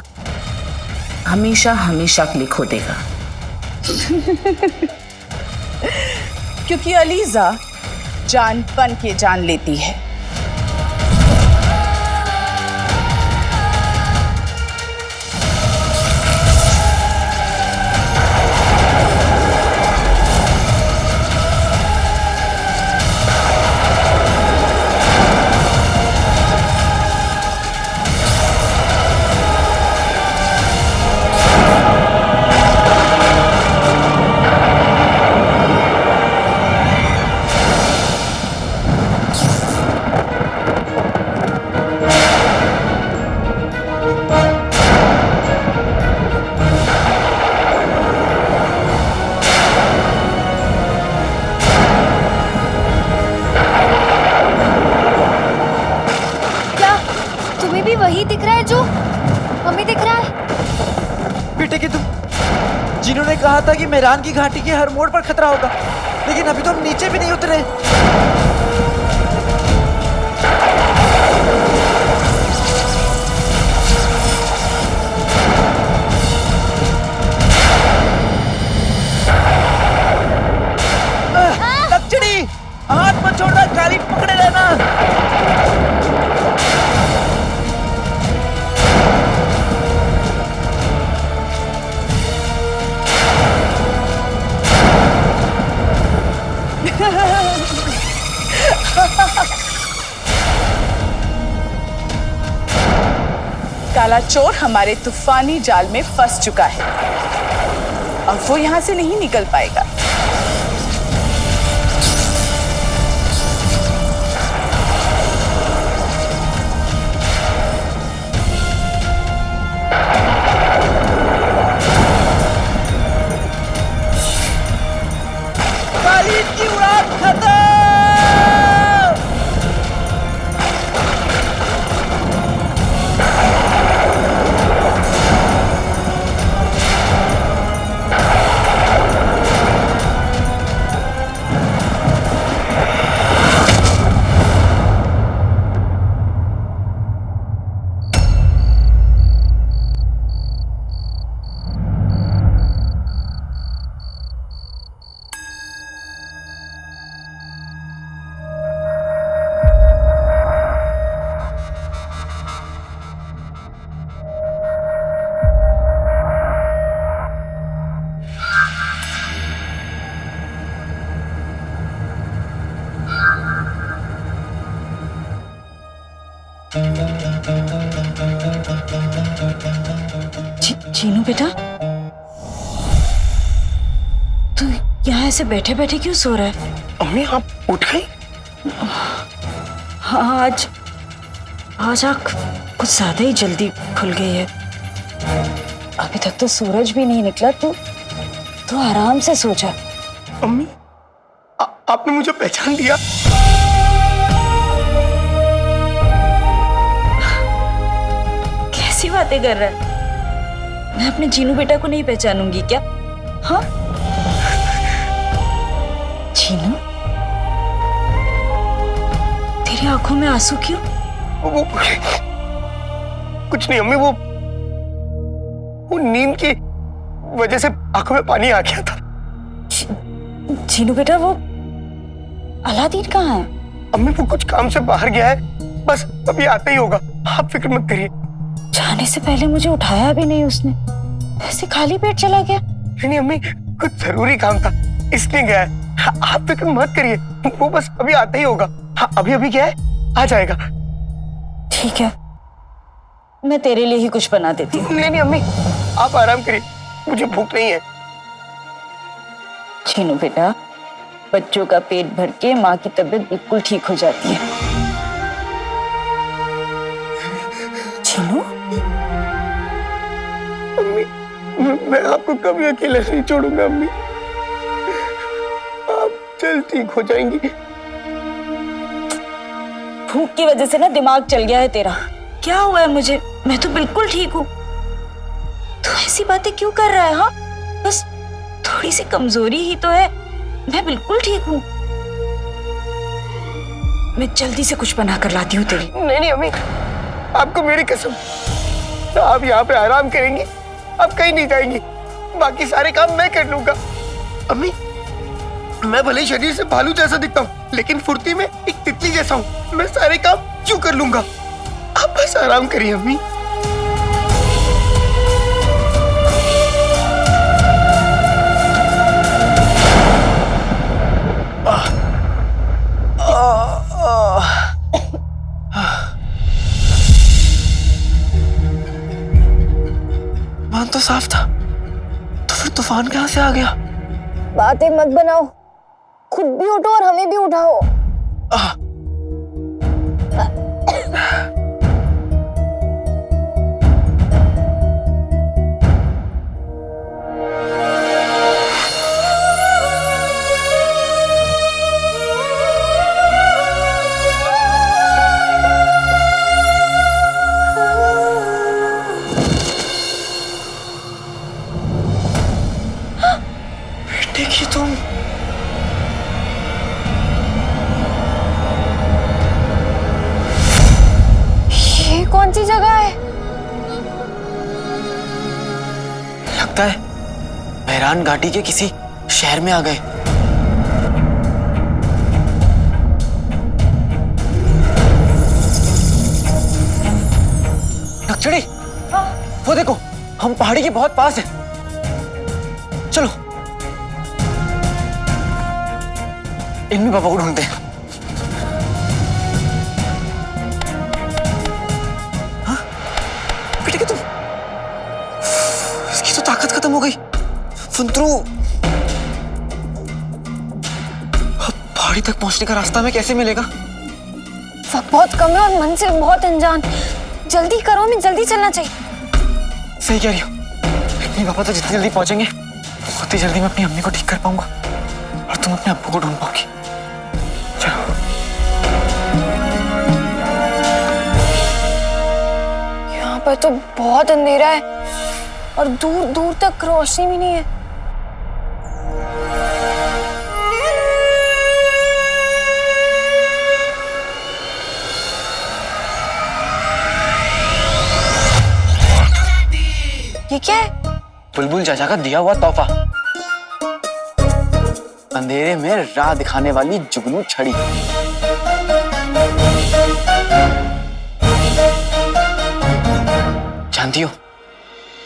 हमेशा हमेशा के लिए खो देगा। क्योंकि अलीजा जान बन के जान लेती है। वही दिख रहा है जो हमें दिख रहा है। बेटे कि तुम जिन्होंने कहा था कि मेहरान की घाटी के हर मोड़ पर खतरा होगा, लेकिन अभी तो हम नीचे भी नहीं उतरे। लक्ष्मी, हाथ मत छोड़ना, काली पकड़े रहना। काला चोर हमारे तूफानी जाल में फंस चुका है, अब वो यहां से नहीं निकल पाएगा। काली चीनू बेटा, तू यहाँ ऐसे बैठे बैठे क्यों सो रहा है? अम्मी आप उठ गई? हाँ, आज आँख कुछ ज्यादा ही जल्दी खुल गई है। अभी तक तो सूरज भी नहीं निकला। तू आराम से सो जा। अम्मी आपने मुझे पहचान लिया? कैसी बातें कर रहा है? मैं अपने जीनू बेटा को नहीं पहचानूंगी क्या? हाँ जीनू, तेरी आंखों में आंसू क्यों? वो कुछ नहीं अम्मी, वो नींद की वजह से आंखों में पानी आ गया था। जीनू बेटा, वो अलादीन कहाँ है? अम्मी वो कुछ काम से बाहर गया है, बस अभी आता ही होगा, आप फिक्र मत करिए। जाने से पहले मुझे उठाया भी नहीं उसने, ऐसे खाली पेट चला गया। नहीं अम्मी, कुछ जरूरी काम था इसलिए गया है, आप फिक्र मत करिए, वो बस अभी आता ही होगा। हाँ अभी अभी गया है, आ जाएगा। ठीक है, मैं तेरे लिए ही कुछ बना देती हूँ। नहीं अम्मी, आप आराम करिए, मुझे भूख नहीं है। चीनू बेटा, बच्चों का पेट भर के माँ की तबीयत बिल्कुल ठीक हो जाती है। चीनू, अम्मी मैं आपको कभी अकेला नहीं छोड़ूंगा अम्मी, आप जल्द ठीक हो जाएंगी। भूख की वजह से ना दिमाग चल गया है तेरा। क्या हुआ है मुझे? मैं तो बिल्कुल ठीक हूँ। तू ऐसी बातें क्यों कर रहा है? हाँ, बस थोड़ी सी कमजोरी ही तो है, मैं बिल्कुल ठीक हूँ। मैं जल्दी से कुछ बना कर लाती हूँ तेरी। नहीं अम्मी, आपको मेरी कसम, आप यहाँ पे आराम करेंगी, आप कहीं नहीं जाएंगी, बाकी सारे काम मैं कर लूंगा। अम्मी मैं भले शरीर से भालू जैसा दिखता हूँ, लेकिन फुर्ती में एक तितली जैसा हूँ, मैं सारे काम यूं कर लूंगा, आप बस आराम करिए अम्मी। मान तो साफ था, तो फिर तूफान कहाँ से आ गया? बातें मत बनाओ, खुद भी उठो और हमें भी उठाओ। देखिए तुम, ये कौन सी जगह है? लगता है बहरान घाटी के किसी शहर में आ गए। नक्चड़ी, वो देखो, हम पहाड़ी के बहुत पास हैं। चलो इनमें बाबा को ढूंढते हैं। हाँ? बेटे क्या तुम? इसकी तो ताकत खत्म हो गई। फुंतरू, अब पहाड़ी तक पहुंचने का रास्ता हमें कैसे मिलेगा? वक्त बहुत कम है और मन से बहुत अनजान। जल्दी करो, हमें जल्दी चलना चाहिए। सही कह रही हो। अपने पापा तो जितनी जल्दी पहुंचेंगे उतनी जल्दी मैं अपनी अम्मी को ठीक कर पाऊंगा और तुम अपने अब्बू को ढूंढ पाओगी। चलो। यहाँ पर तो बहुत अंधेरा है और दूर दूर तक रोशनी भी नहीं है। ये क्या है? बुलबुल चाचा का दिया हुआ तोहफा, अंधेरे में राह दिखाने वाली जुगनू छड़ी। जानती हो,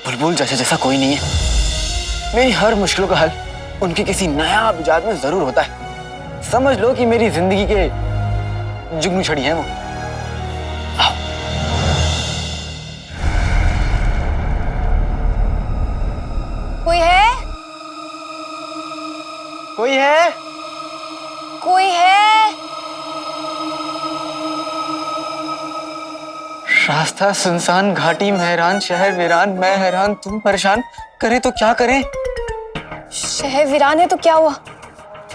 बुलबुल चाचा जैसा कोई नहीं है। मेरी हर मुश्किलों का हल उनके किसी नायाब इजाद में जरूर होता है। समझ लो कि मेरी जिंदगी के जुगनू छड़ी है वो। आओ। रास्ता सुनसान, घाटी महरान, शहर वीरान, मैं हैरान तुम परेशान, करें तो क्या करें? शहर वीरान है तो क्या हुआ,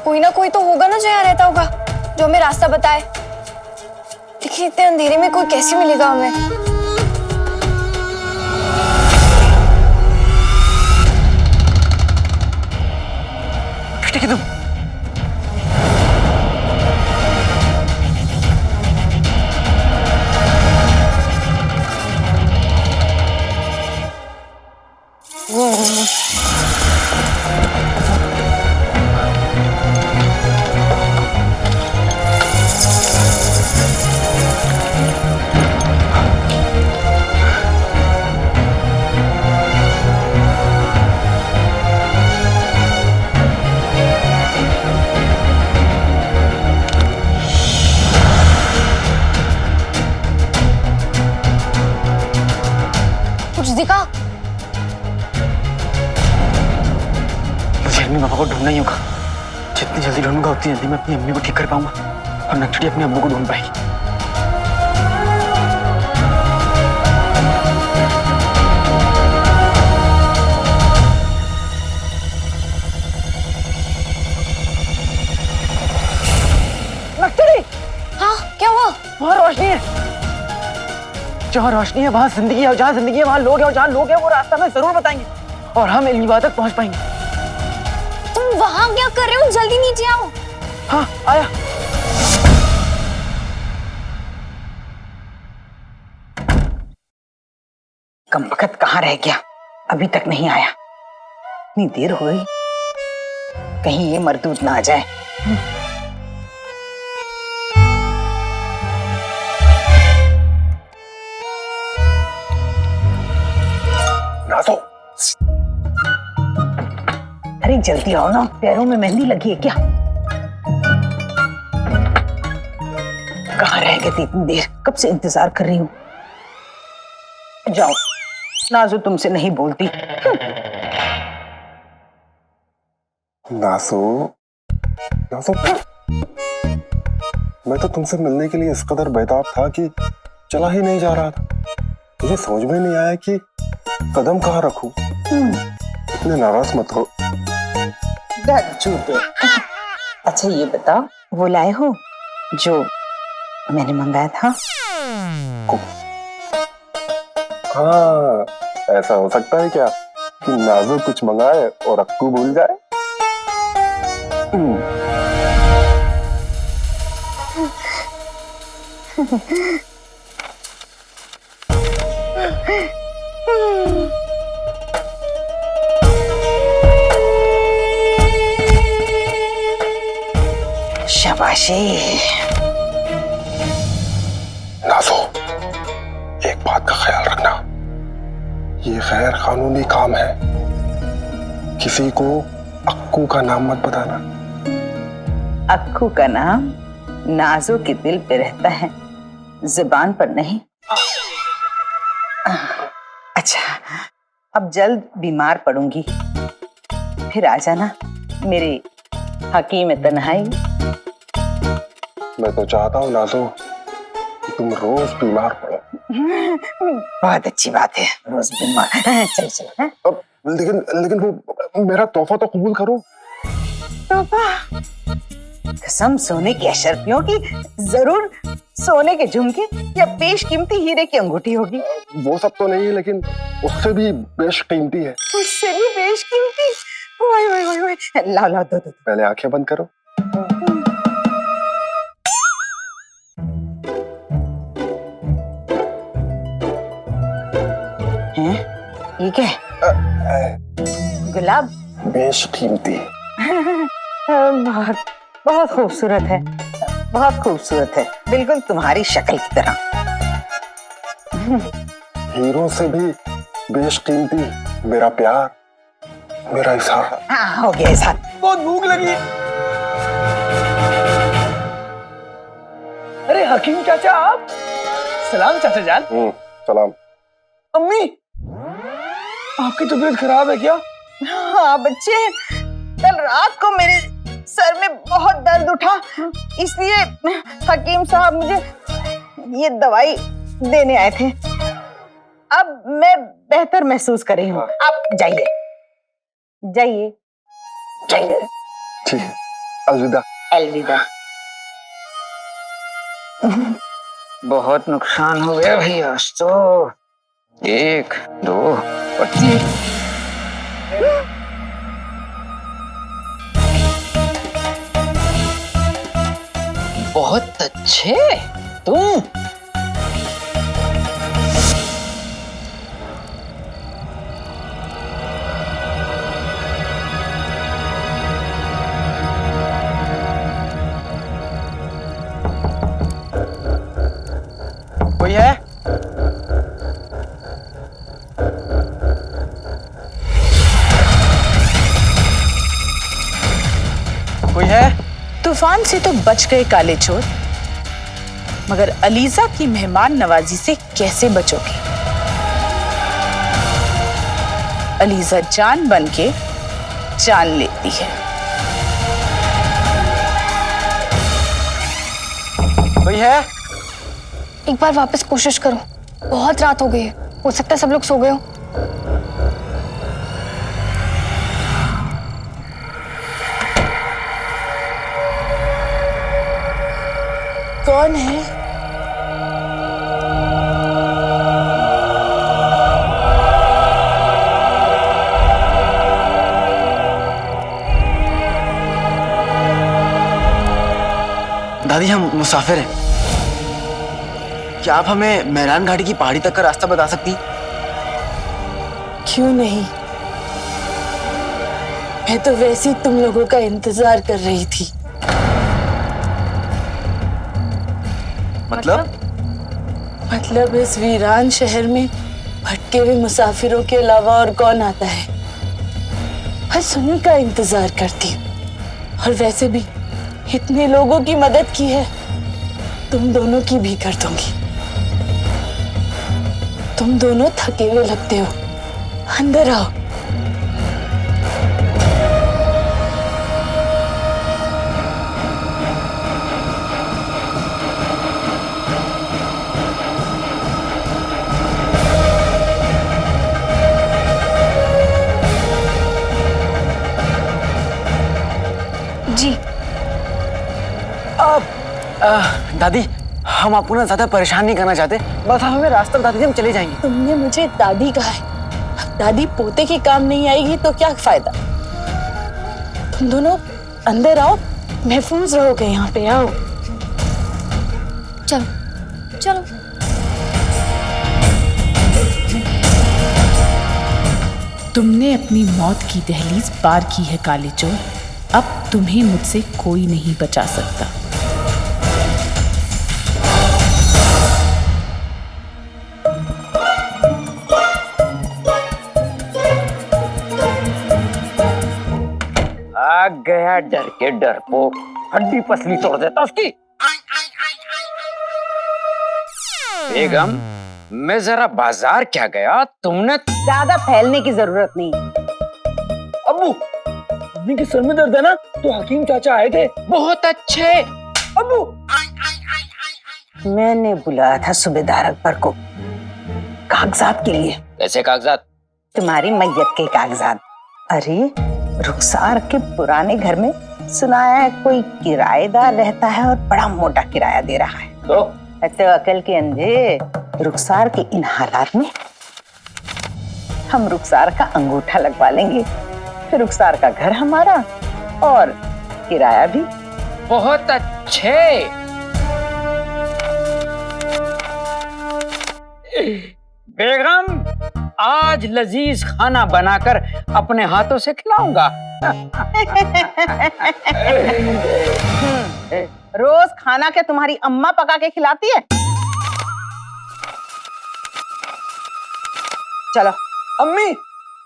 कोई ना कोई तो होगा ना जो यहाँ रहता होगा, जो हमें रास्ता बताए। लेकिन इतने अंधेरे में कोई कैसे मिलेगा हमें? ठीक है तुम कुछ दिखा? मुझे अपनी पापा को ढूंढना ही होगा। जितनी जल्दी ढूंढूंगा उतनी जल्दी मैं अपनी अम्मी को ठीक कर पाऊंगा और नक्षड़ी अपने अब्बू को ढूंढ पाएगी। नक्षड़ी! हाँ, क्या हुआ? वहाँ रोशनी है। जहाँ रोशनी है वहाँ जिंदगी है, और जहाँ जिंदगी है वहाँ लोग हैं, और जहाँ लोग हैं वो रास्ता हमें जरूर बताएंगे और हम इल्मीबाद तक पहुँच पाएंगे। तुम वहाँ क्या कर रहे हो? जल्दी नीचे आओ। हाँ, आया। कमबख्त कहाँ रह गया, अभी तक नहीं आया। इतनी देर हो गई, कहीं ये मरदूद ना आ जाए। नाज़ो, अरे जल्दी आओ ना, पैरों में मेहंदी लगी है क्या? कहाँ रह गए थे इतनी देर, कब से इंतजार कर रही हूँ। जाओ, नाज़ो तुमसे नहीं बोलती। नाज़ो, नाज़ो, मैं तो तुमसे मिलने के लिए इस कदर बेताब था कि चला ही नहीं जा रहा था। मुझे समझ में नहीं आया कि कदम कहाँ रखूं। इतने नाराज मत हो। झूठे। अच्छा ये बताओ, वो लाए हो जो मैंने मंगाया था? हाँ, ऐसा हो सकता है क्या कि नाज़ो कुछ मंगाए और अक्कू भूल जाए? शाबाशी। नाज़ो, एक बात का ख्याल रखना, ये गैर कानूनी काम है। किसी को अक्कू का नाम मत बताना। अक्कू का नाम नाज़ो के दिल पे रहता है, जुबान पर नहीं। अच्छा, अब जल्द बीमार पड़ूंगी, फिर आ जाना मेरे हकीम तन्हाई। मैं तो चाहता हूँ नाज़ो कि तुम रोज बीमार पड़ो। बहुत अच्छी बात है, रोज बीमार। चल चल। अब लेकिन वो मेरा तोहफा तो कबूल करो। तोहफा? कसम सोने की अशर्फियों की, जरूर सोने के झुमके या बेशकीमती हीरे की अंगूठी होगी। वो सब तो नहीं है, लेकिन उससे भी बेशकीमती है। उससे भी बेशकीमती? ओए ओए ओए ओए, लाओ लाओ दो दो। पहले आंखें बंद करो। हैं? ये क्या है? गुलाब? बेशकीमती। बहुत बहुत खूबसूरत है, बहुत खूबसूरत है, बिल्कुल तुम्हारी शक्ल की तरह। हीरो से भी बेशकीमती मेरा प्यार, मेरा इज़हार। हाँ, हो गया इज़हार। बहुत भूख लगी। अरे हकीम चाचा आप? सलाम चाचा जान। सलाम। अम्मी, आपकी तबीयत खराब है क्या? हाँ बच्चे, कल रात को मेरे सर में बहुत दर्द उठा, इसलिए हकीम साहब मुझे ये दवाई देने आए थे। अब मैं बेहतर महसूस कर रही हूँ। आप जाइए जाइए जाइए। ठीक है, अलविदा। अलविदा। बहुत नुकसान हो गया भाई आज तो। 1 2 25। बहुत अच्छे तुम। कोई है? कोई है? तूफान से तो बच गए काले चोर, मगर अलीजा की मेहमान नवाजी से कैसे बचोगे? अलीजा जान बन के जान लेती है। कोई है? एक बार वापस कोशिश करो, बहुत रात हो गई है, हो सकता है सब लोग सो गए हो। कौन है? दादी हम मुसाफिर हैं। क्या आप हमें मेहरान घाटी की पहाड़ी तक का रास्ता बता सकती? क्यों नहीं, मैं तो वैसे ही तुम लोगों का इंतजार कर रही थी। मतलब इस वीरान शहर में भटके हुए मुसाफिरों के अलावा और कौन आता है? बस उन्हीं का इंतजार करती हूँ। और वैसे भी इतने लोगों की मदद की है, तुम दोनों की भी कर दूंगी। तुम दोनों थके हुए लगते हो, अंदर आओ। जी दादी हम आपको ना ज्यादा परेशान नहीं करना चाहते, बस आप हमें रास्ता बता दीजिए, हम चले जाएंगे। तुमने मुझे दादी कहा है, अब दादी पोते के काम नहीं आएगी तो क्या फायदा? तुम दोनों अंदर आओ, महफूज रहोगे यहाँ पे। आओ चलो चलो। तुमने अपनी मौत की दहलीज पार की है काले चोर, अब तुम्हें मुझसे कोई नहीं बचा सकता। आ गया डर के डरपोक, हड्डी पसली तोड़ देता उसकी। बेगम मैं जरा बाजार क्या गया, तुमने ज्यादा फैलने की जरूरत नहीं। अब्बू, अम्मी के सर में दर्द है ना, तो हकीम चाचा आए थे। बहुत अच्छे। अब्बू मैंने बुलाया था सूबेदार अकबर को कागजात के लिए। कैसे कागजात? तुम्हारी मैयत के कागजात। अरे रुखसार के पुराने घर में सुनाया है कोई किराएदार रहता है और बड़ा मोटा किराया दे रहा है। तो अकल के अंधे, रुखसार के इन हालात में हम रुखसार का अंगूठा लगवा लेंगे, फिर रुखसार का घर हमारा और किराया भी। बहुत अच्छे। बेगम आज लजीज खाना बनाकर अपने हाथों से खिलाऊंगा। रोज खाना क्या तुम्हारी अम्मा पका के खिलाती है? चलो। अम्मी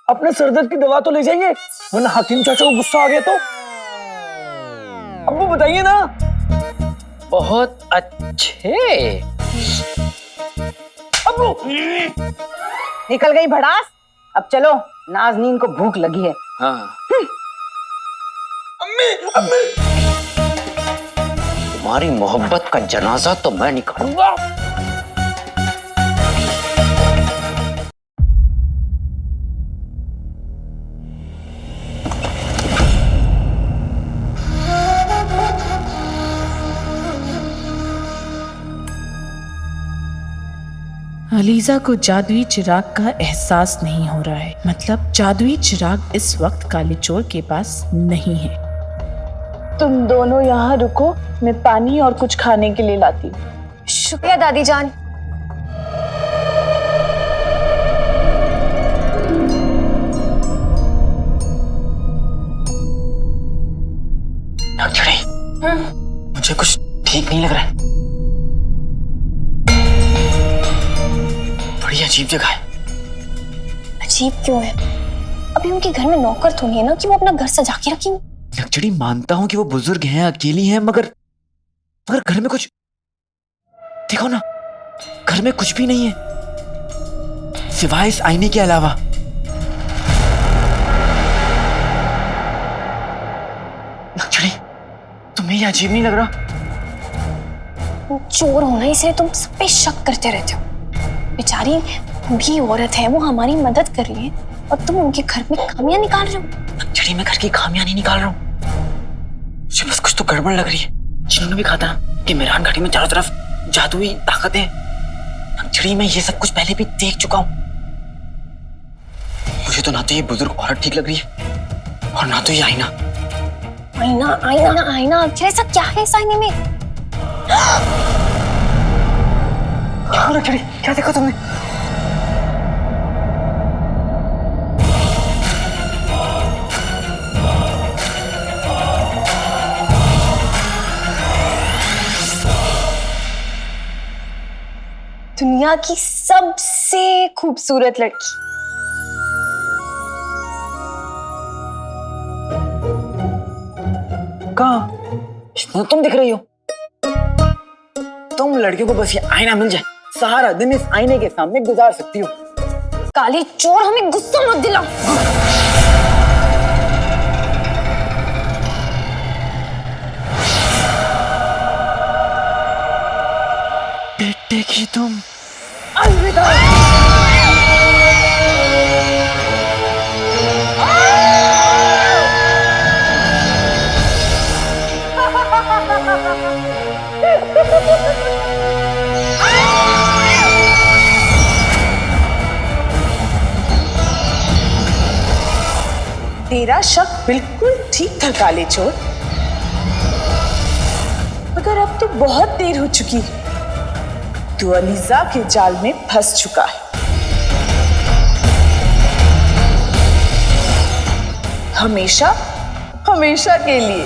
अपने सरदर्द की दवा तो ले जाइए, वरना हकीम चाचा को गुस्सा आ गया तो। अब्बू बताइए ना। बहुत अच्छे। अब्बू निकल गई भड़ास। अब चलो, नाज़नीन को भूख लगी है। हाँ। अम्मी अम्मी तुम्हारी मोहब्बत का जनाजा तो मैं निकालूंगा। अलीजा को जादुई चिराग का एहसास नहीं हो रहा है। मतलब जादुई चिराग इस वक्त काले चोर के पास नहीं है। तुम दोनों यहाँ रुको, मैं पानी और कुछ खाने के लिए लाती हूँ। शुक्रिया दादी जान। मुझे कुछ ठीक नहीं लग रहा है। बड़ी अजीब जगह है। अजीब क्यों है? अभी उनके घर में नौकर तो नहीं है ना कि वो अपना घर सजा के रखेंगे। लक्ष्मी, मानता हूं कि वो बुजुर्ग हैं, अकेली हैं, मगर घर में कुछ देखो ना, घर में कुछ भी नहीं है सिवाय इस आईने के अलावा। लक्ष्मी, तुम्हें ये अजीब नहीं लग रहा? चोर होना इसलिए तुम सब पे शक करते रहते हो। बेचारी बूढ़ी औरत है, वो हमारी मदद कर रही है और तुम उनके घर में खामियां निकाल रहे हो। लक्ष्मी, मैं घर की खामियां नहीं निकाल रहा हूँ, मुझे बस कुछ तो गड़बड़ लग रही है। जिन्होंने भी कहा था कि मेहरान घाटी में चारों तरफ जादुई ताकत है, लक्ष्मी मैं ये सब कुछ पहले भी देख चुका हूँ। मुझे तो ना तो ये बुजुर्ग औरत ठीक लग रही है और ना तो ये आईना। आईना आईना आईना, आखिर ऐसा क्या है इस आईने में? क्या देखा तुमने? दुनिया की सबसे खूबसूरत लड़की। कहाँ? इसमें तुम दिख रही हो। तुम लड़कियों को बस ये आईना मिल जाए, सारा दिन इस आईने के सामने गुजार सकती हो। काले चोर, हमें गुस्सा मत दिलाओ। बेटे की तुम अलविदा। तेरा शक बिल्कुल ठीक था काले चोर, मगर अब तो बहुत देर हो चुकी है। तू अलीजा के जाल में फंस चुका है। हमेशा हमेशा के लिए।